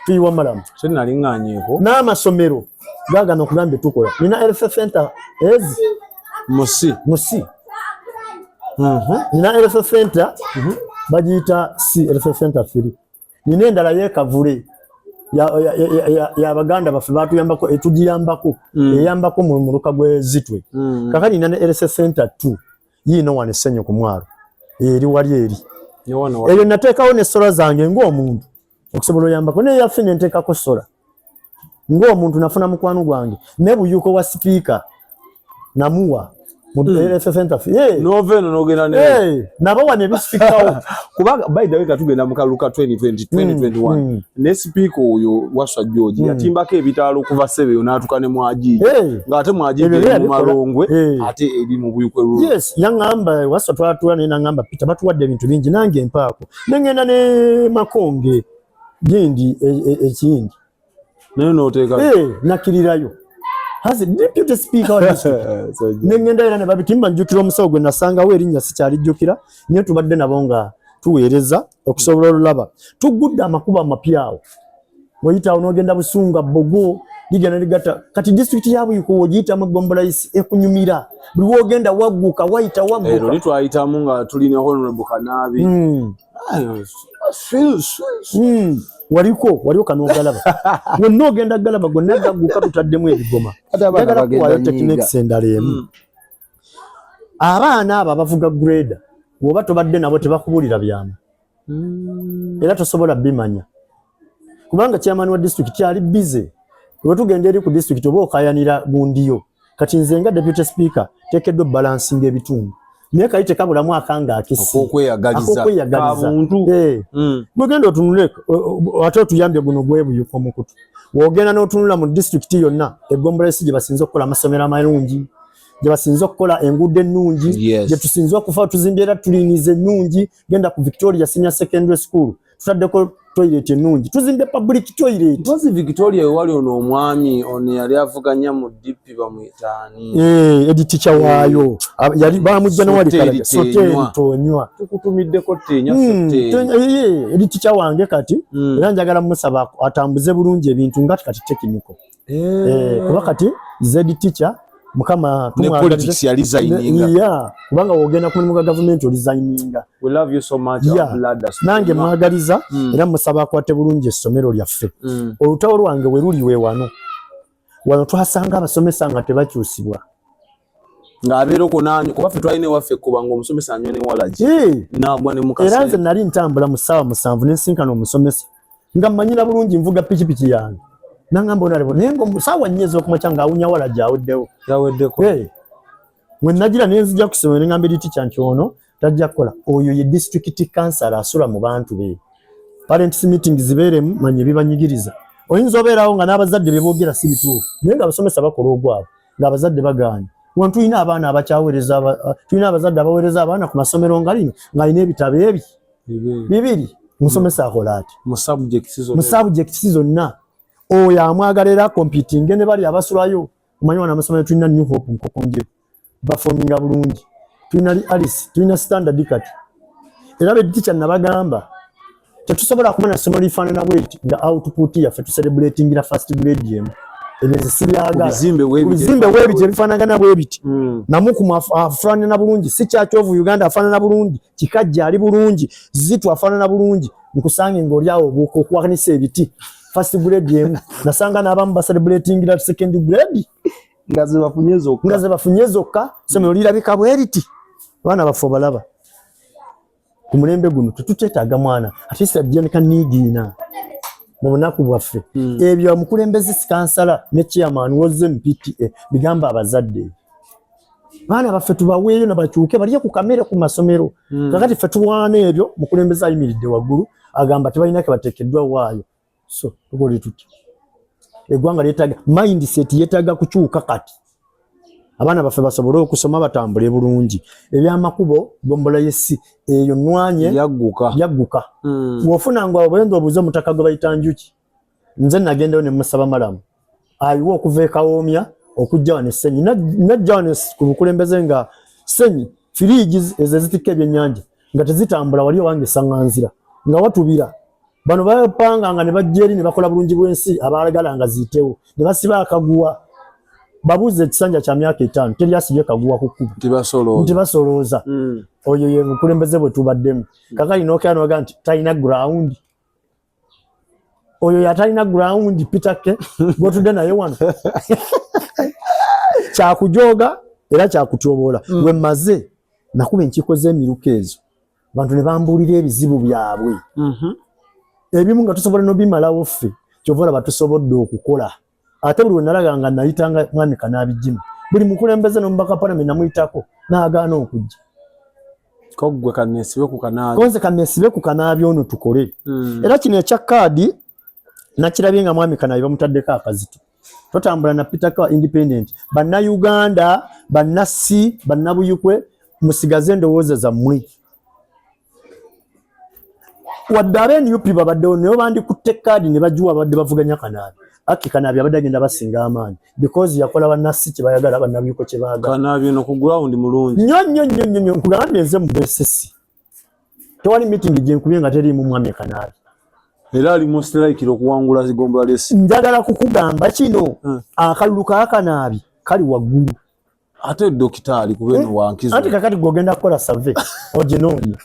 Speaker 2: tuyiwa malamu
Speaker 1: se naliŋŋaanyeeko
Speaker 2: n'amasomero gaagana okugambye tukola nina health center
Speaker 1: musi
Speaker 2: nina health center bagiyita health center 3 nina endala yeekavule y'abaganda baffe batuyambako etugiyambako eyambako mu muluka gw'ezitwe kakati nina ne health center 2 yiino wano essenyu ku mwalo eri wali eri eyo nateekawo n'essola zange ng'omuntu okusobola oyambako naye yaffe ne nteekako sola ng'omuntu nafuna mukwano gwange ne buyuuko wa sipiika namuwa
Speaker 1: noveno nogenda
Speaker 2: nabo wane bisifikawo
Speaker 1: kubanga by the way katugenda mu kaluka 2021 ne speaker oyo Waswa George yatimbako ebitaalo kuva Sebeyo n'atuka ne Mwaji ng'ate Mwaji mu Malongwe ate eri mu Buyukwe Road.
Speaker 2: Yes yangamba Waswa twatula ne nangamba Peter batuwadde ebintu bingi nange empaako nengenda ne Makonge gindi ekindi
Speaker 1: naye n'oteeka
Speaker 2: nakirirayo has a deputy speaker wa district nengenda era ne babitimba njukira omusawo gwe nasangawo erinnya sikyalijjukira naye tubadde nabo nga tuweereza okusobola olulaba tugudde amakubo amapyawo oyitawo n'ogenda Busunga Bogo ligenda ligata kati district ya Buyuko wogiyitamu Gombolayisi ekunyumira buli wogenda wagguka wayita wagguka
Speaker 1: oli twayitamu nga tulina Honorable Kanabi
Speaker 2: waliko kanogalaba wonna ogenda galaba gonna gagguka tutaddemu ebigoma yagala kuwayo techniques endala emu abaana abo abavuga grader woba tobadde nabo tebakubulira byama era tosobola bimanya kubanga chairman wa district yali busy wetugenda eri ku district oba okayanira gundiyo kati nze nga deputy speaker tekeddwa balancing ebitundu naye kayite kabulamu akanga akisi
Speaker 1: akokweyagaliza
Speaker 2: gwegenda otunule ate otuyambye guno gwebuyuko mukutu wogenda n'otunula mu district yonna Egombolayisi gye basinze okukola amasomero amalungi gye basinze okukola enguudo ennungi gye tusinze okufa tuzimbye era tulinize ennungi genda ku Victoria Senior Secondary School tutaddeko toilet ennungi tuzimbe public toilet
Speaker 1: twazi Victoria wali ono omwami ono yali avuganya mu DP bamuyitaani
Speaker 2: editicha waayo yali bamujja n'wali kala soteri tonywa
Speaker 1: tukutumiddeko tenya
Speaker 2: editicha wange kati era njagala musaba atambuze bulungi ebintu ngati kati technical kuba kati editicha mukama
Speaker 1: ne politics ya resigninga
Speaker 2: kubanga wogenda ku muga government resigninga
Speaker 1: we love you so much
Speaker 2: nange mwagaliza era musaba akwate bulungi essomero lyaffe olutawo lwange we luli we wano twasanga abasomesa nga tebakyusibwa
Speaker 1: ng'abeera kunani kuba ffe twalina ewaffe kubanga omusomesa anywa ne walaji nagwa ne mukase
Speaker 2: era nze nali ntambula mu ssaawa 7 nensinkana omusomesa nga mmanyira bulungi nvuga pikipiki yange nangamba onalebo naye ng'omusaawa nnyezi okumakya ng'awunya walaji
Speaker 1: yaweddeko
Speaker 2: we nagira nenzija kusoma ne ngamba eri teacher nti ono tajja kukola oyo ye district councillor asula mu bantu be parents meeting zibeeremu manye bibanyigiriza oyinza obeerawo nga n'abazadde beboogera si bituufu naye ng'abasomesa bakola ogwabo ng'abazadde bagaanye wano tulina abaana abakyaweereza tulina abazadde abaweereza abaana ku masomero nga lino ng'alina ebitabo bibiri musomesa akola ati mu subjects zonna oyo amwagala era competing ne bali abasulayo omanyi wana amasomero tulina New Hope Nkokonje bafominga bulungi tulina Alice tulina Standard kati era be teacher nabagamba tetusobola kumanya somero lifaanana bweti nga output yaffe tu celebrating la first grade yemu ebyo sibyaga bizimbe webije bifaanagana bwebiti namuku afaanana bulungi si kyakyovu Uganda afaanana bulungi kikajja ali bulungi zitu afaanana bulungi nkusange ng'olyawo okwakanisa ebiti first grade yemu nasanga n'abamu ba celebrating la second grade
Speaker 1: ngaze
Speaker 2: bafunye zokka semero lirabika bweriti bana bafo balaba ku mulembe guno tutetaaga mwana atisa jenika nigina mu bunaku bwaffe ebyo mukulembeze kansala ne chairman woze MPTA bigamba abazadde bana baffe tubaweeyo nabakyuke baliye ku kamera ku masomero kakati ffe tuwaana ebyo mukulembeze ayimiridde waggulu agamba tebalina ke bateekeddwa waayo so tukole tuti eggwanga lyetaaga mindset yetaaga kukyuka kati abaana baffe basobole okusoma batambule bulungi ebyamakubo gombola yesi eyo nwanye yagguka wofuna ngo obwendo obuze mutaka gwe bayita njuki nze nagendeyo ne musaba malamu ayiwo okuveeka omya okujja wane senyi najja wane ku bukulembeze nga senyi fridges ezizitike ebyennyanja nga tezitambula wali wange sanganzira nga watubira bano bayapanga nga ne bajjeri ne bakola bulungi bwensi abalagala nga zitewo ne basiba akaguwa babuze ekisanja kya myaka 5 teri asibye kaguwa kukuba tibasoloza oyo ye mukulembeze bwe tubaddemu kakali nokyano waga nti talina ground oyo yatalina ground pitake gotudde naye wano kyakujoga era kyakutyoboola bwe maze nakuba enkiiko z'emiruka ezo bantu ne bambuulira ebizibu byabwe ebimu nga tusobola nobimalawo ffe kyovola batusobodde okukola ate buli wenalaga nga nayitanga mwami Kanaabijima buli mukulembeze n'omubaka palamenti namuyitako n'agaana okujja
Speaker 1: kogwe kanesibe ku Kanaabi
Speaker 2: konze kanesibe ku Kanaabi ono tukole era kino ekya kaadi nakirabye nga mwami Kanaabi bamutaddeko akazito totambula na Peter Kawa independent banna Uganda bannasi bannabuyukwe musigaze endowooza zammwe wadde abeNUP babaddewo naye bandikutte kaadi ne bajuwa badde bavuganya Kanaabi Aki Kanaabi abadde agenda basinga amaanyi because yakola bannasi kye bayagala bannabuyuko kye baagala
Speaker 1: Kanaabi no ku ground mulungi
Speaker 2: nnyo nkugambye nze mu BSC tewali meeting gye nkubye nga teriimu mwami Kanaabi
Speaker 1: era ali mu strike okuwangula zigomba lesi
Speaker 2: njagala kukugamba kino akalulu ka Kanaabi kali waggulu
Speaker 1: ate dokitaali kubeno wankizo
Speaker 2: ate kakati gogenda kukola survey oginoni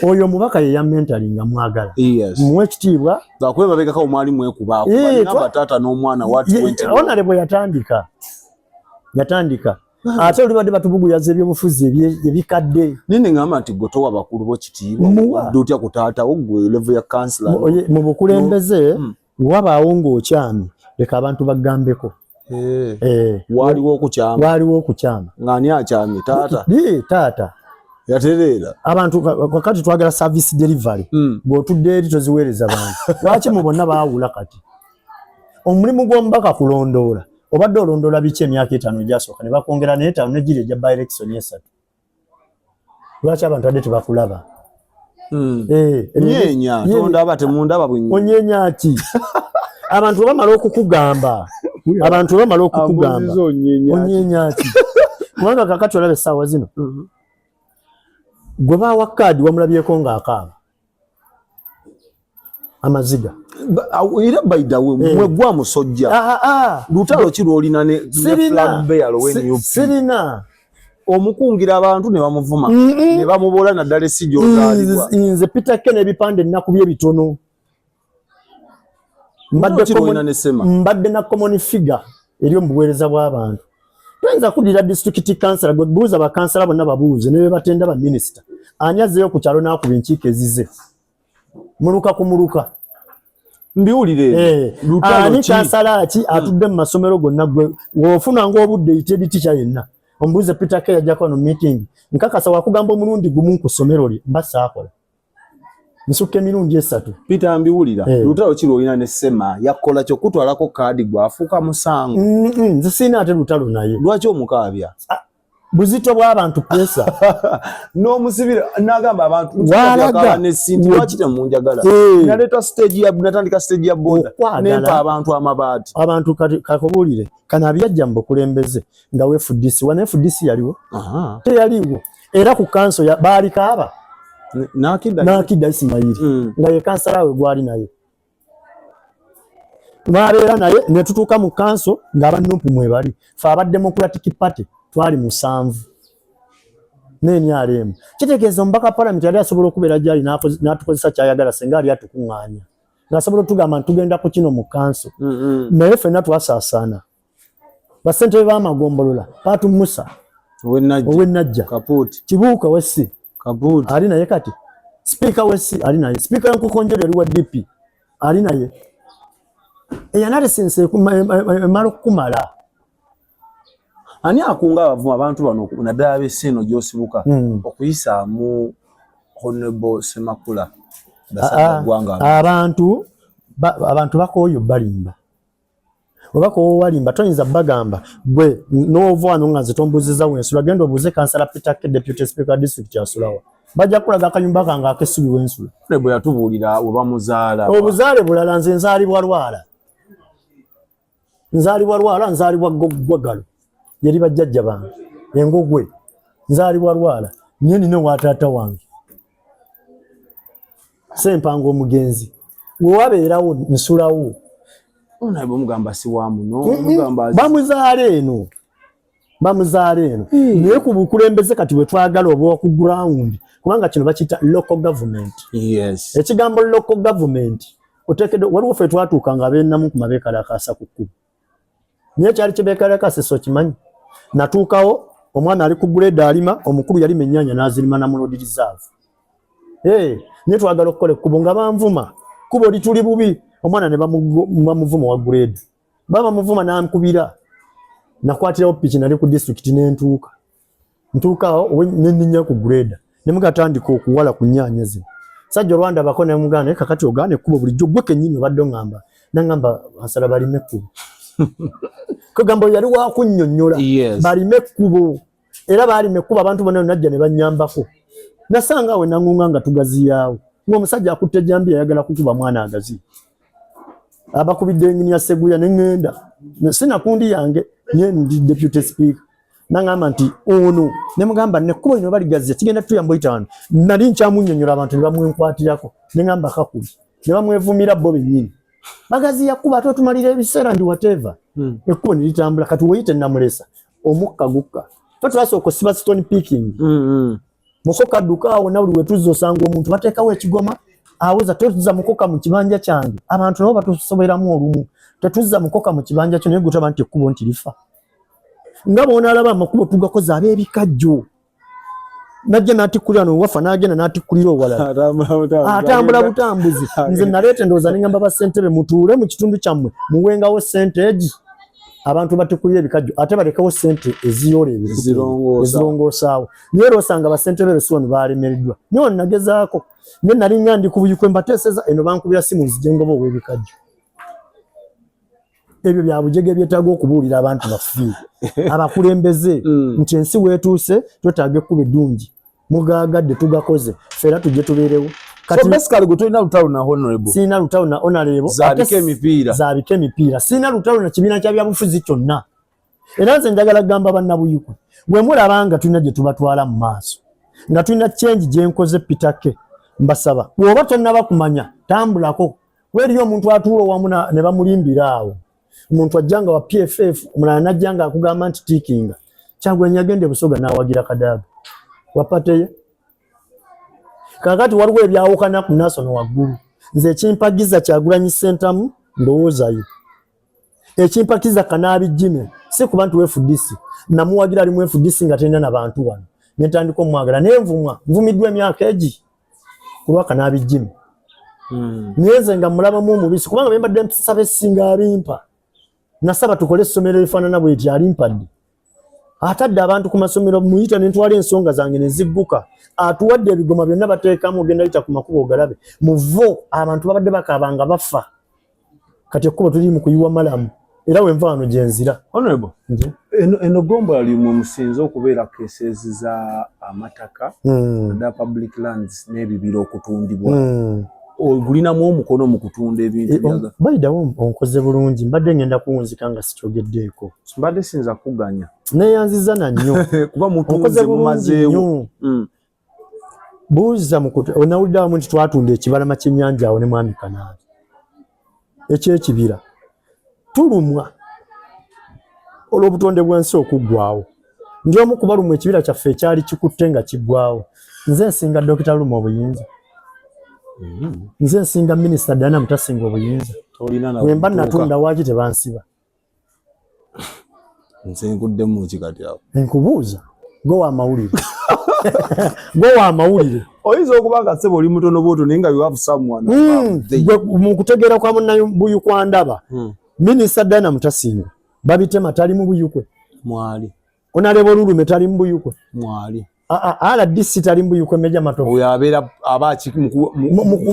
Speaker 2: oyo mubaka ye ya mentoring amwagala muwe ekitiibwa
Speaker 1: zakweba beka ko mwali mwekubaako namba tata n'omwana wa 20
Speaker 2: ona lebo yatandika ate olibadde batubuguyaza ebyobufuzi ebikadde
Speaker 1: nini ngamba nti gotowa bakulu bo kitiibwa dutya ku taata ogwe level ya councilor
Speaker 2: mu bukulembeze wabaawo ng'okyami leka abantu bagambeko
Speaker 1: waliwo okukyama ng'ani akyamye
Speaker 2: taata
Speaker 1: yaterera
Speaker 2: abantu wakati twagala service delivery bw'otudde eri toziweereza bantu lwaki mu bonna baawula kati omulimu gw'omubaka kulondoola obadde olondoola biki emyaka 5 egyasooka ne bakwongera n'etaano negiri ejja by election 3 lwaki abantu badde tebakulaba
Speaker 1: nyenya tondaba temundaba
Speaker 2: onyenya ki abantu bamala okukugamba onyenya ki kubanga kakati olabe essaawa zino gwe baawa kaadi wamulabyeko ng'akaaba amaziga
Speaker 1: era baidawe mwe gwa musojja lutalo ki lwolina ne flag bearer when
Speaker 2: sirina
Speaker 1: omukungira abantu ne bamuvuma ne bamubola naddala esijjo ozaalibwa
Speaker 2: nze Peter Kene ebipande nnaku byebitono mbadde na common figure eri omubuweereza bw'abantu twenza kudira district councilor gwe buuza ba councilor bonna babuuze ne batenda ba minister anyazeyo ku kyalo n'akuba enkiiko ezize muluka
Speaker 1: mbiwulire
Speaker 2: ani councilor ki atudde mu masomero gonna gwe wofuna ng'obudde yitedi teacher yenna ombuuze Peter K yajjako no meeting nkakasa wakugamba omulundi gumu ku ssomero lye mbasa akola nsukke emirundi 3
Speaker 1: Peter mbiwulira lutalo ki lwolina ne Sema yakola kyo kutwalako kaadi gwafuuka musango
Speaker 2: nze sina ate lutalo naye
Speaker 1: lwaki omukaabya
Speaker 2: buzito bw'abantu pesa
Speaker 1: n'omusibira n'agamba abantu
Speaker 2: walaga
Speaker 1: n'essinti lwaki temunjagala naleeta stage ya natandika stage ya boda nempa abantu amabaati
Speaker 2: abantu kakubuulire Kanaabi yajja mu bukulembeze nga we FDC wana FDC yaliwo teyaliwo era ku kanso baali kaaba Nakida Ismaili nga ye kansala we gwali naye mwabeera naye ne tutuuka mu kanso ng'abanumpu mwe bali fe aba Democratic Party twali 7 n'NRM kitegeeza omubaka palamenti yali asobola okubeera gyali n'atukozesa kyayagala senga ali atukuŋŋaanya ng'asobola otugamba ntugenda ku kino mu kanso naye ffenna twasaasaana basente b'amagombolola Patu Musa Owenajja
Speaker 1: Kaputi
Speaker 2: Kibuuka Wesi
Speaker 1: Kaputi
Speaker 2: ali naye kati Speaker Wesi ali naye Speaker Nkukonjere ali wa DP ali naye eyanale sense malo kumala
Speaker 1: ani akunga abavumu abantu bano naddala b'esseno gy'osibuka okuyisa mu Honorable Semakula
Speaker 2: abantu bakooyo balimba obako walimba toyinza bagamba gwe n'ova wano nga nze tombuziza wensula genda obuuze kansala Peter K Deputy Speaker District ya Sulawa bajja kulaga akanyumba kange ak'essubi wensula
Speaker 1: ne bwe yatubuulira we bamuzaala
Speaker 2: obuzaale bulala nze nzaalibwa Lwala nzaalibwa Gwagalo yali bajjajja bange Engogwe nzaalibwa Lwala nye nina wa taata wange Ssempango omugenzi we wabeerawo nsulawo
Speaker 1: naye bwemugamba si wa muno
Speaker 2: bamuzaala eno naye ku bukulembeze kati bwe twagala oba ku ground kubanga kino bakiyita local government.
Speaker 1: Yes.
Speaker 2: Ekigambo local government otekedde waliwo ffe twatuukanga ab'ennamu ku mabeekalakaasa ku kkubo naye kyali kibeekalakaasa so kimanyi natuukawo omwana ali ku grade alima omukulu yali mennyanya n'azirima na Mulodi Reserve. Naye twagala okukola ekkubo nga banvuma kubo lituli bubi omwana ne bamuvuma wa grade baba muvuma n'ankubira nakwatirawo piki nali ku district ntuukaawo nenninya ku grade ne mugatandika okuwala ku nnyaanya zino sajja Rwanda bako ne muganda kakati ogaane ekkubo bulijjo gwe kennyini obadde oŋŋamba naŋŋamba basala balime ekkubo kagamba yali wa kunnyonnyola balime ekkubo era balime ekkubo abantu bonna najja ne bannyambako nasanga we nangunga nga tugaziyaawo ng'omusajja akutte jambi yayagala kukuba mwana agazi abakubidde engineer Seguya n'engenda sinakundi yange nye ndi deputy speaker nangamba nti ono ne mugamba nekkubo lino baligaziya kigenda tuyambo 5 nali nkyamunnyonnyola abantu ne bamwenkwatirako ne ngamba kakuli ne bamwevumira bo bennyini bagaziya kuba totumalira ebiseera ndi whatever ekkubo nilitambula kati weyite namulesa omukka gukka totwasooka osiba stone picking mukoka dukaawo nawuli wetuzo osanga omuntu bateekawo ekigoma aweza tuzza mukoka mu kibanja kyange abantu nabo batusoberamu olumu tetuzza mukoka mu kibanja kyo naye gutaba nti ekkubo nti lifa nga boona alaba amakubo tugakoze ab'ebikajjo najja n'atikkulira nowafa n'agenda n'atikkulira owalala atambula butambuzi nze naleeta endowooza ne ngamba bassentebe mutuule mu kitundu kyammwe muwengawo sente abantu batikkulira ebikajjo ate balekawo sente eziyoola ezirongosaawo naye era osanga bassentebe besuwano baalemereddwa naye nagezaako ne nali nga ndi ku buyikwe mbateeseza eno bankubira simu nzijengoba ow'ebikajjo ebyo bya bujege byetaaga okubuulira abantu bafiire abakulembeze nti ensi weetuuse twetaaga ekkuba eddungi mugaagadde tugakoze fera tujje tubeerewo
Speaker 1: so basically gwe tolina lutalo na honorable
Speaker 2: siina lutalo na honorable zaabika emipiira siina lutalo na kibiina kya byabufuzi kyonna era nze njagala kugamba bannabuyikwe bwe mulabanga tulina gye tubatwala mu maaso nga tulina change gye nkoze Peter K mbasaba bw'oba tonnaba kumanya tambulako weriyo omuntu atuula wamu ne bamulimbira awo omuntu ajjanga wa PFF omulala najjanga akugamba nti tikinga Kyagulanyi agende Busoga n'awagira Kadaga wapateye kakati waliwo ebyawukana ku nasono waggulu nze ekimpagiza Kyagulanyi sentamu ndowoozayo ekimpagiza Kanaabi Jimmy si kuba nti FDC namuwagira ali mu FDC nga tenda n'abantu wano netandika omwagala nenvumwa nvumiddwa emyaka egi kulwa Kanaabi Jimmy niyenze nga mulabamu omubisi kubanga bembadde mpisa besinga abimpa nasaba tukole essomero ebifaanana bweti alimpadde atadde abantu ku masomero muyita nentwala ensonga zange nezigguka atuwadde ebigoma byonna bateekamu ogenda yita ku makubo ogalabe muvo abantu babadde bakabanga bafa kati ekkubo tuli mu kuyiwa malamu era wenva wano gyenzira
Speaker 1: honorable eno gombo yali mu musinzo okubeera cases za amataka da public lands n'ebibiro okutundibwa ogulinamu omukono mu kutunda ebintu byaga
Speaker 2: bayidawo onkoze bulungi mbadde ngenda kuwunzika nga sikyogeddeeko
Speaker 1: mbadde sinza kuganya
Speaker 2: neyanziza nannyo
Speaker 1: kuba mutunze mumazeewo
Speaker 2: buuza onawuliddawamu nti twatunda ekibalama ky'ennyanja awo ne mwami Kanaabi ekyekibira tulumwa olw'obutonde bw'ensi okuggwawo ndi omu kubalumwa ekibira kyaffe ekyali kikutte nga kiggwawo nze nsinga Dr. Luma obuyinza nze nsinga Minisita Diana Mutasinga obuyinza wemba natunda waaki tebansiba
Speaker 1: Nsenkudde mu kikati awo.
Speaker 2: Enkubuuza go wa mawulire. Go wa mawulire.
Speaker 1: Oyinza okuba nga ssebo oli mutono bwoto naye nga you have someone.
Speaker 2: Mu kutegeera kwa munnabuyu kwa ndaba. Minisita Diana Mutasinga babitema tali mu buyukwe.
Speaker 1: Mwali.
Speaker 2: Onalebo Lulume tali mu buyukwe.
Speaker 1: Mwali.
Speaker 2: RDC tali mu buyukwe Meja Matovu.
Speaker 1: Oyo abeera abaaki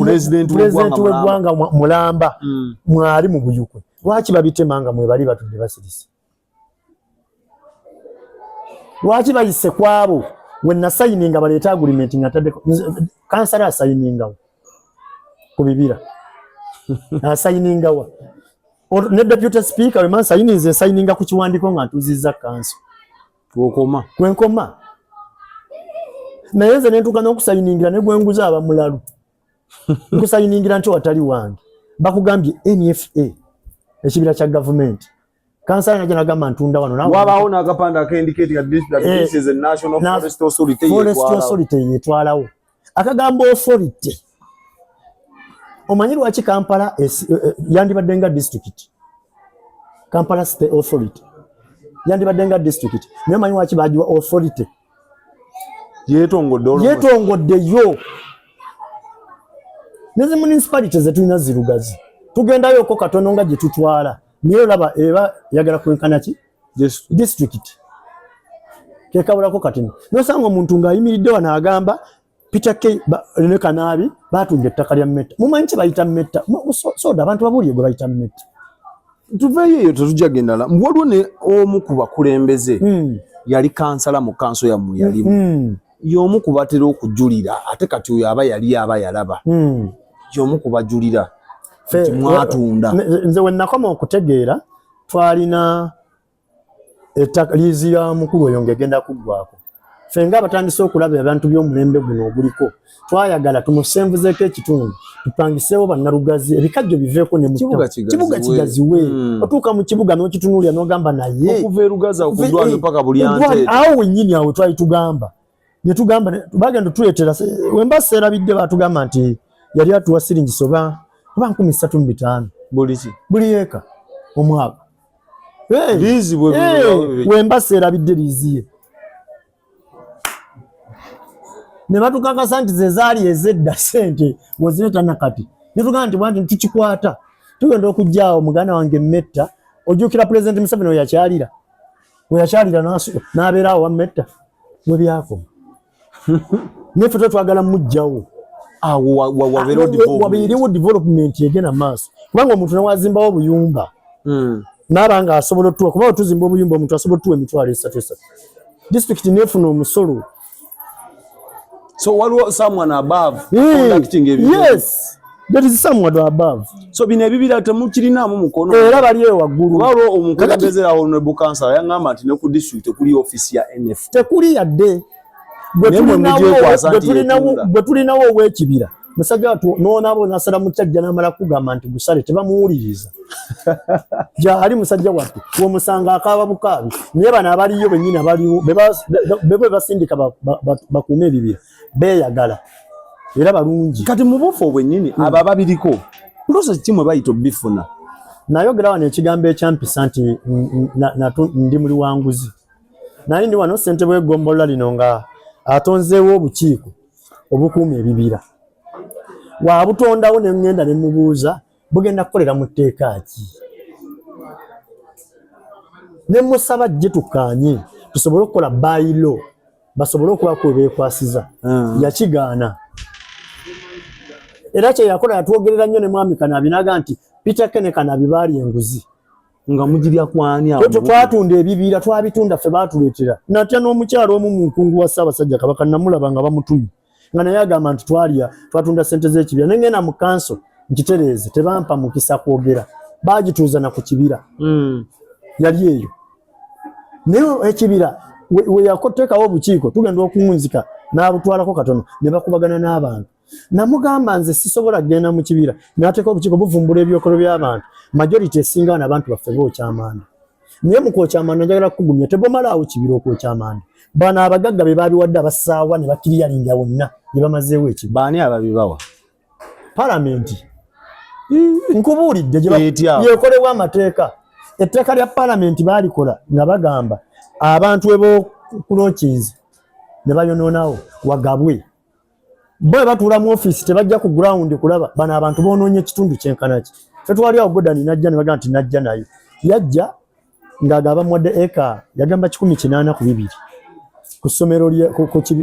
Speaker 1: president
Speaker 2: w'eggwanga Mulamba. Mwali mu buyukwe. Lwaki babitemanga mwe bali batudde basirisi? Lwaki bayise kwabo when nasayininga baleeta agreement ngatadde kansala asayiningawo ku bibira asayiningawa ne deputy speaker we man sayininze sayininga ku kiwandiko nga ntuzizza kanso
Speaker 1: okoma
Speaker 2: kwenkoma naye nze nentuka n'okusayiningira ne gwenguza abamulalu nkusayiningira nti watali wange bakugambye NFA ekibira kya government kansala najja nagamba ntunda wano nawe
Speaker 1: wabawo n'akapande akindicate that this is a national forest authority
Speaker 2: yetwalawo akagambo authority omanyi lwaki Kampala yandibadde nga district Kampala State Authority yandibadde nga district naye omanyi lwaki bagiwa authority yetongoddeyo nezi municipality zetulina zirugazi tugendayoko katono nga gye tutwala niyo laba eba yagala kwenkana ki district kekabulako katino nosanga omuntu ng'ayimiridde wano agamba Peter K ne Kanabi batunga ettaka lya Meta mumanyi kye bayita Meta soda abantu babuulire gwe bayita Meta
Speaker 1: tuveeyo eyo tetujja gendala waliwo ne omu ku bakulembeze yali kansala mu kanso yammwe yalimu y'omu ku batera okujulira ate kati oyo aba yalaba y'omu ku bajulira mwatunda
Speaker 2: nze wenakoma okutegeera twalina ettaka liizi ya mukulu oyo ng'egenda kuggwako ffe ng'abatandise okulaba abantu by'omulembe guno oguliko twayagala tumusenvuzeeko ekitundu tupangiseewo bannalugazi ebikajjo biveeko ne kibuga kigaziwe otuuka mu kibuga n'okitunuulira n'ogamba naye
Speaker 1: okuva erugazi okudwala mpaka buli ante
Speaker 2: awo wennyini awo twali tugamba ne tugamba bagenda tuleetera wemba seerabidde baatugamba nti yali atuwa siringi soba 3,500 buli yeeka omwaka wemba seerabidde liiziye ne batukakasa nti ze zaali ezedda sente wezireeta nakati ne tugamba nti bwanti tukikwata tugenda okujjaawo muganda wange Metta ojjukira President Museveni weyakyalira n'abeera awo wa Metta we byakoma neffe twagala mujjawo wabeerewo development egenda maaso kubanga omuntu nawazimbawo obuyumba naaba nga asobola otuwa kuba tuzimba obuyumba omuntu asobola otuwa emitwalo 3 district nefuna omusolo.
Speaker 1: So waliwo someone above
Speaker 2: conducting yes there is someone above
Speaker 1: so bino ebibira temukirinamu mukono
Speaker 2: era bali waggulu
Speaker 1: waliwo omukulembeze awo honorable council yangamba nti ne ku district tekuli office ya NF
Speaker 2: tekuli yadde bwe tulinawo ow'ekibira musajja watu noonabo nasala mukyajja n'amala kugamba nti gusale tebamuwuliriza gyali musajja wattu womusanga akaaba bukaabi naye bano abaliyo bennyini abaliwo bebe basindika bakuuma ebibira beeyagala era balungi
Speaker 1: kati mu bufu obwennyini abo ababiriko kulosa kimwe bayita obifuna
Speaker 2: nayogera wano ekigambo ekyampisa nti ndi muli wanguzi naye ndi wano ssentebe w'eggombola lino nga atonzeewo obukiiko obukuuma ebibira waabutondawo ne ŋŋenda ne mubuuza bugenda kukolera mu tteeka ki ne musaba gye tukkaanye tusobole okukola bayiro basobole okubako beekwasiza yakigaana era kye yakola yatwogerera nnyo ne mwami Kanabi naga nti Peter Kene Kanabi baali enguzi
Speaker 1: nga mugirya kwani awo
Speaker 2: twatunda ebibira twabitunda ffe baatuleetera natya n'omukyalo omu mu nkungu wa Ssaabasajja Kabaka namulaba nga bamutumye nga naye agamba nti twatunda ssente z'ekibira ne ngenda mu kanso nkitereeze tebampa mukisa kwogera baagituuza na ku kibira yali eyo naye ekibira we yakoteekawo obukiiko tugenda okuwunzika n'abutwalako katono ne bakubagana n'abantu namugamba nze sisobola kgenda mu kibira n'ateeka obukiiko buvumbula ebyokolo by'abantu majority esinga wano abantu baffe bookya amanda naye mu kwokya amanda njagala kukugumya tebomalaawo kibira okwokya amanda bano abagagga be baabiwadde abasaawa ne bakiriyalinga wonna ne bamazeewo ekibira
Speaker 1: baani ababibawa
Speaker 2: palamenti nkubuulidde yekolebwa amateeka etteka lya parliament balikola nga bagamba abantu ebo kulochize ne bayononawo wagabwe bwe batula mu office tebajja ku ground kulaba bana abantu boononye ekitundu kyenkanachi fe twali awo Gordon najja ne bagamba nti najja nayo yajja ngagaba mwade eka yagamba 18 ku 2 ku somero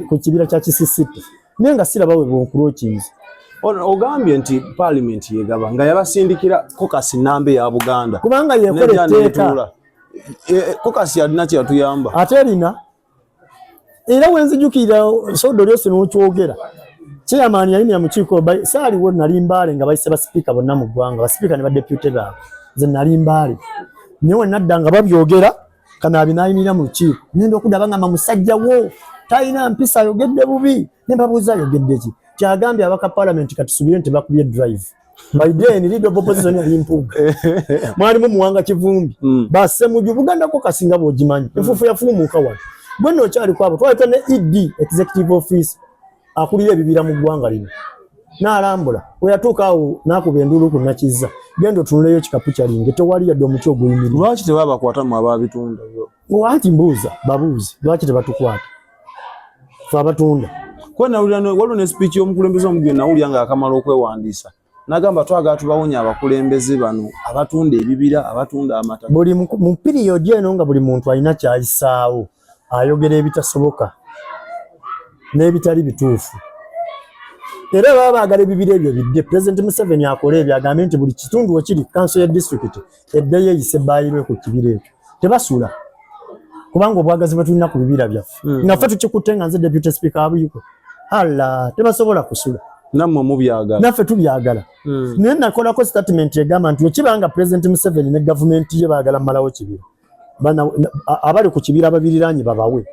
Speaker 2: ku kibira kya Kisisite nenga sirabawe bonkulochize
Speaker 1: ogambye nti parliament yegaba nga yabasindikira kokasi nambe ya Buganda
Speaker 2: kubanga yekole teeka
Speaker 1: kokasi yadina kya tuyamba
Speaker 2: aterina era wenzijukira sodo lyose n'okyogera chairman yalini ya mukiko sali wo nalimbale nga bayise ba speaker bonna mu gwanga ba speaker ne ba deputy ba ze nalimbale nyewe naddanga babyogera kana abinayimira mu kiko nendo okudaba nga musajja wo taina mpisa yogedde bubi ne babuza yogedde ki kyagambye abaka parliament katusubire nti bakubye drive by then leader of opposition yalimpuga mwali mu muwanga kivumbi basse mu Buganda ko kasinga bojimanyi efufu yafumuka wano bwenno kyali kwabo twaleta ne ED executive office akulira ebibira mu gwanga lino n'alambula we yatuuka awo n'akuba endulu ku nakiza gendo tunuleyo kikapu kyalinge tewali yadde omuti oguyimiri
Speaker 1: lwaki tebabakwata mu ababitunda
Speaker 2: lwaki mbuuza babuuzi lwaki tebatukwata fe abatunda
Speaker 1: waliwo ne speech y'omukulembeze omugeni nawulya nga akamala okwewandiisa nagamba twagala tubawonya abakulembeze bano abatunda ebibira abatunda amata
Speaker 2: buli mu period eno nga buli muntu alina kyayisaawo ayogera ebitasoboka n'ebitali bituufu era baba baagala ebibira ebyo bidde President Museveni akola ebyo agambe nti buli kitundu wekiri council ya district eddeyo eyise bayirwe ku kibira ekyo tebasula kubanga obwagazi bwetulina ku bibira byaffe naffe tukikutte nga nze deputy speaker abuyiko hala tebasobola kusula
Speaker 1: nammwe mubyagala
Speaker 2: naffe tubyagala naye nakolako statement egamba nti wekibanga President Museveni ne gavumenti ye baagala mmalawo kibira abali ku kibira babiriranyi babawe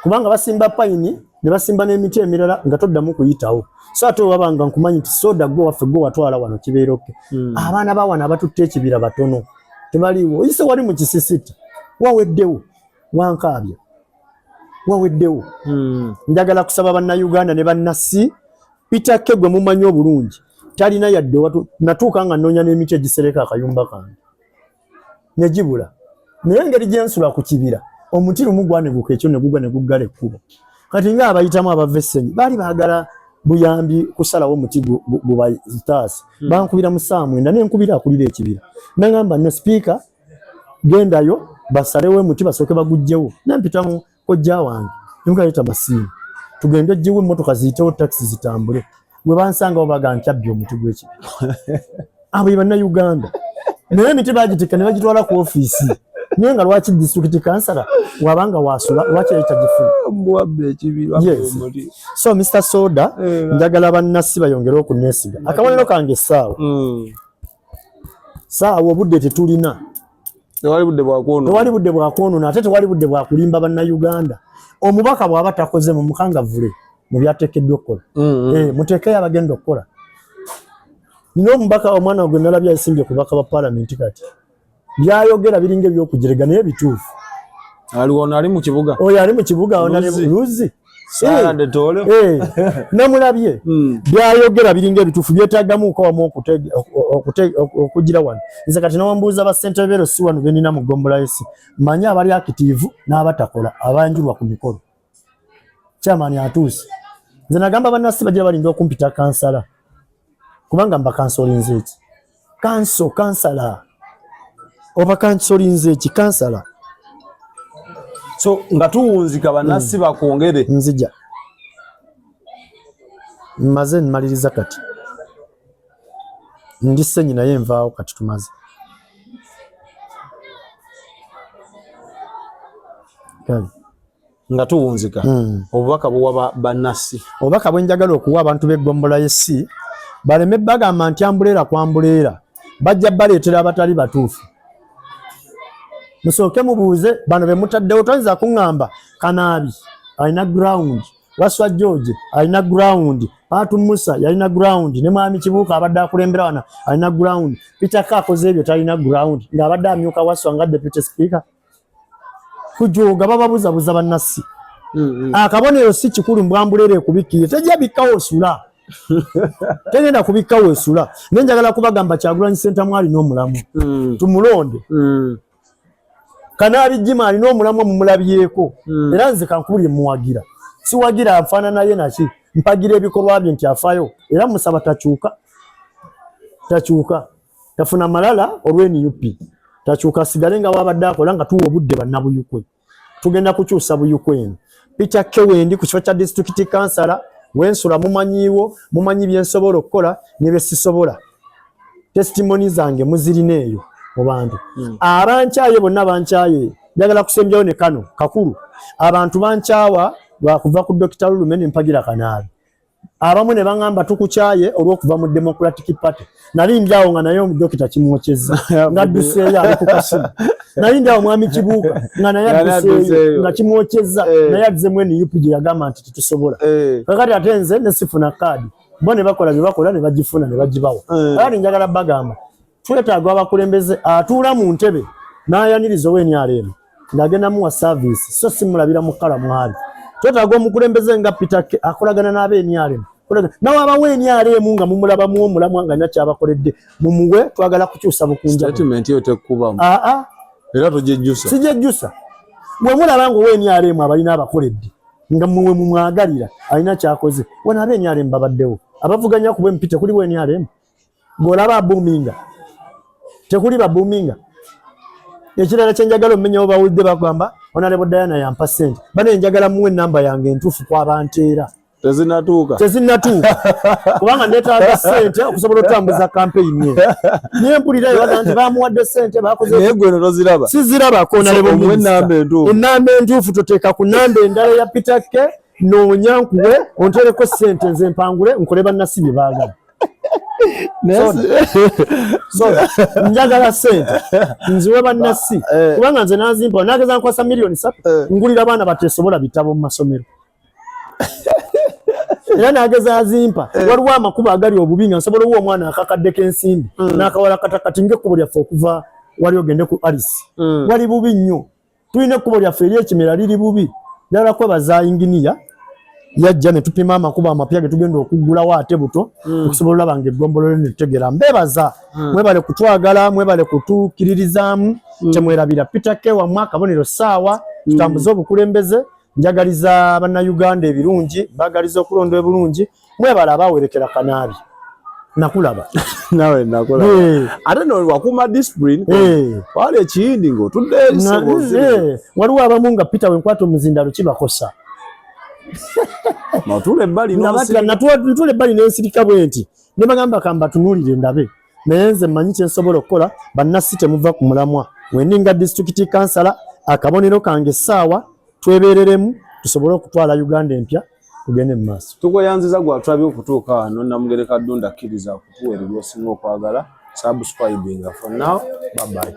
Speaker 2: kubanga basimba payini ne basimba n'emiti emirala nga toddamu kuyitawo so ate wabanga nkumanyi nti soda gwe waffe gwe watwala wano kibeeroke abaana bawana abatutte ekibira batono tebaliwo oyise wali mu Kisisite waweddewo wankaabya waweddewo njagala kusaba bannayuganda ne bannasi Peter Kegwe mumanyi obulungi talina yadde natuuka nga nnoonya n'emiti egisereka akayumba kange negibula naye engeri gyensula ku kibira omuti lumu gwaneguka ekyo negugwa neguggala ekkubo kati nga abayitamu abavessenyi baali baagala buyambi kusalawo omuti gubayitaasi bankubira mu 9 nenkubira akulira ekibira nagamba no speaker gendayo basalewo omuti basooke bagugjewo nampitamu kojja wange ngaleta masimu tugende gyewo emmotoka ziyitewo taxi zitambule bwe bansanga baga nkyabye omuti gw'ekibira abo bannayuganda naye emiti bagitika ne bagitwala ku ofiisi naye nga lwaki district councillor wabanga wasula lwaki yayitagifuna
Speaker 1: mbwabbe ekibira
Speaker 2: yes. So Mr. Soda njagala bannasi bayongere okuneesiga akabonero kange essaawa saawa obudde tetulina
Speaker 1: tewali budde
Speaker 2: bwakwonoona ate tewali budde bwakulimba bannayuganda omubaka bw'aba takoze mu mukangavule mu byateekeddwa okukola muteekeyo abagenda okukola nina omubaka omwana gwe nalabye ayisimbye ku baka ba palamenti kati byayogera biringa ebyokugirega naye bituufu
Speaker 1: aliwono ali mu kibuga
Speaker 2: oyo ali mu kibuga ona ne Luzi
Speaker 1: Sarade tole
Speaker 2: namulabye byayogera biringa ebituufu byetaagamu ko wamu okugira wano nze kati nawambuuza ba Central Bero si wano benina mu Gombola esi manyi abali active n'abatakola abanjulwa ku mikolo chairman atuuse nze nagamba bannasi bagira balinda okumpita kansala kubanga mba kansolinze eki kansala oba kansolinze eki kansala
Speaker 1: so nga tuwunzika bannasi bakwongere
Speaker 2: nzija maze nmaliriza kati ndi senyi naye nvaawo kati tumaze kali
Speaker 1: nga tuwunzika obubaka buwa bannasi
Speaker 2: obubaka bwenjagala okuwa abantu b'Egombola y'essi baleme bagamba nti ambuleera kwambuleera bajja baleetera abatali batuufu musooke mubuuze bano be mutaddewo toyinza kuŋŋamba Kanaabi alina ground Waswa George alina ground Patu Musa yalina ground ne Mwami Kibuuka abadde akulembera wana alina ground Peter Kakoze ebyo talina ground ng'abadde amyuka Waswa nga deputy speaker kujoga bababuzabuza bannasi akabonero si kikulu mbwambuleere kubikkiye tejja bikkawo osula tegenda kubika wesula nenjagala kubagamba Kyagulanyi Ssentamu alina omulamu tumulonde Kanabi Jima alina omulamu mumulabyeko era nze kankubulye muwagira siwagira afana naye naki mpagira ebikolwa bye nti afayo era musaba tachuka tafuna malala olweni yupi tachuka sigalenga wabadde akola nga tuwo budde bannabuyukwe tugenda kukyusa buyukwe Peter Kewendi ku kifo kya district councilor wensula mumanyi byensobola okukola ne byesisobola testimony zange muzirineeyo mu bantu abankyaye bonna bankyaye njagala kusembyawo ne kano kakulu abantu bankyawa bakuva ku Dr. Lulume Mpagira Kanabi abamu ne bangamba tukukyaye olw'okuva mu Democratic Party nali ndyawo nga naye Dr. Kimwokyeza nga dduseeyo ali ku kasimu nali ndyawo mwami Kibuuka nga naye adduseeyo nga Kimwokyeza naye addizemu NUP gye yagamba nti tetusobola kakati ate nze ne sifuna kaadi bo ne bakola bye bakola ne bagifuna ne bagibawa kakati njagala bagamba twetaaga abakulembeze atuula mu ntebe n'ayaniriza NRM ng'agenda muwa service so simulabira mu kkala mwali twetaaga omukulembeze nga Peter akolagana n'NRM nawe NRM nga mumulabamu omulamu nga nakyabakoledde mumuwe twagala kukyusa bukunja
Speaker 1: statement yo tekubamu era tojejjusa
Speaker 2: sijejjusa bwe mulaba nga NRM abalina abakoledde nga muwe mumwagalira alina kyakoze wana NRM babaddewo abavuganya ku bwempite kuli NRM golaba boominga tekuli babuminga ekirala kyenjagala omenyawo bawulidde bagamba Honorable Diana yampa ssente bane njagala muwe namba yange entuufu kwabanteera
Speaker 1: tezinatuuka
Speaker 2: kubanga ndeetaaga ssente okusobola otambuza campaign ye niye mpulira ebaga nti bamuwadde ssente bakoze
Speaker 1: naye gwe toziraba
Speaker 2: sizirabako Honorable ennamba entuufu toteeka ku namba endala ya Peter K noonya nkuwe ontereko ssente nze mpangule nkole bannasi bye baagala njagala ssente nziwe bannasi kubanga nze nazimpa nageza nkwasa milioni 3 ngulira abaana batesobola bitabo mu masomero era nageza azimpa waliwo amakubo agali obubi nga nsobola owa omwana akakaddeko ensimbi n'akawala katakati ng'ekkubo lyaffe okuva wali ogende ku Alice wali bubi nnyo tulina ekkubo lyaffe ery'ekimera liri bubi njagala kwebaza inginiya yajja ne tupima amakubo amapya ge tugenda okuggulawo ate buto okusobola olaba ng'eggombolola ne tutegera mbebaza mwebale kutwagala mwebale kutuukiririzaamu temwerabira Peter K wammwe akabonero ssaawa tutambuze obukulembeze njagaliza bannayuganda ebirungi bagaliza okulonda ebulungi mwebale abawerekera Kanabi nakulaba
Speaker 1: nawe nakola ate no wakuma discipline wale ekiyindi ng'otudde
Speaker 2: waliwo abamu nga Peter wenkwata omuzindalo kibakosa
Speaker 1: natule bali
Speaker 2: n'ensirika bwenti ne bagamba kamba tunuulire ndabe naye nze mmanyi kye nsobola okukola bannasi temuva ku mulamwa weninga district councilor akabonero kange essaawa twebereremu tusobole okutwala Uganda empya tugende mu maaso
Speaker 1: tukweyanziza gwatulabye okutuuka wano Namugereka Ddunda akkiriza okutuweerera osinga okwagala subscribing for now bye bye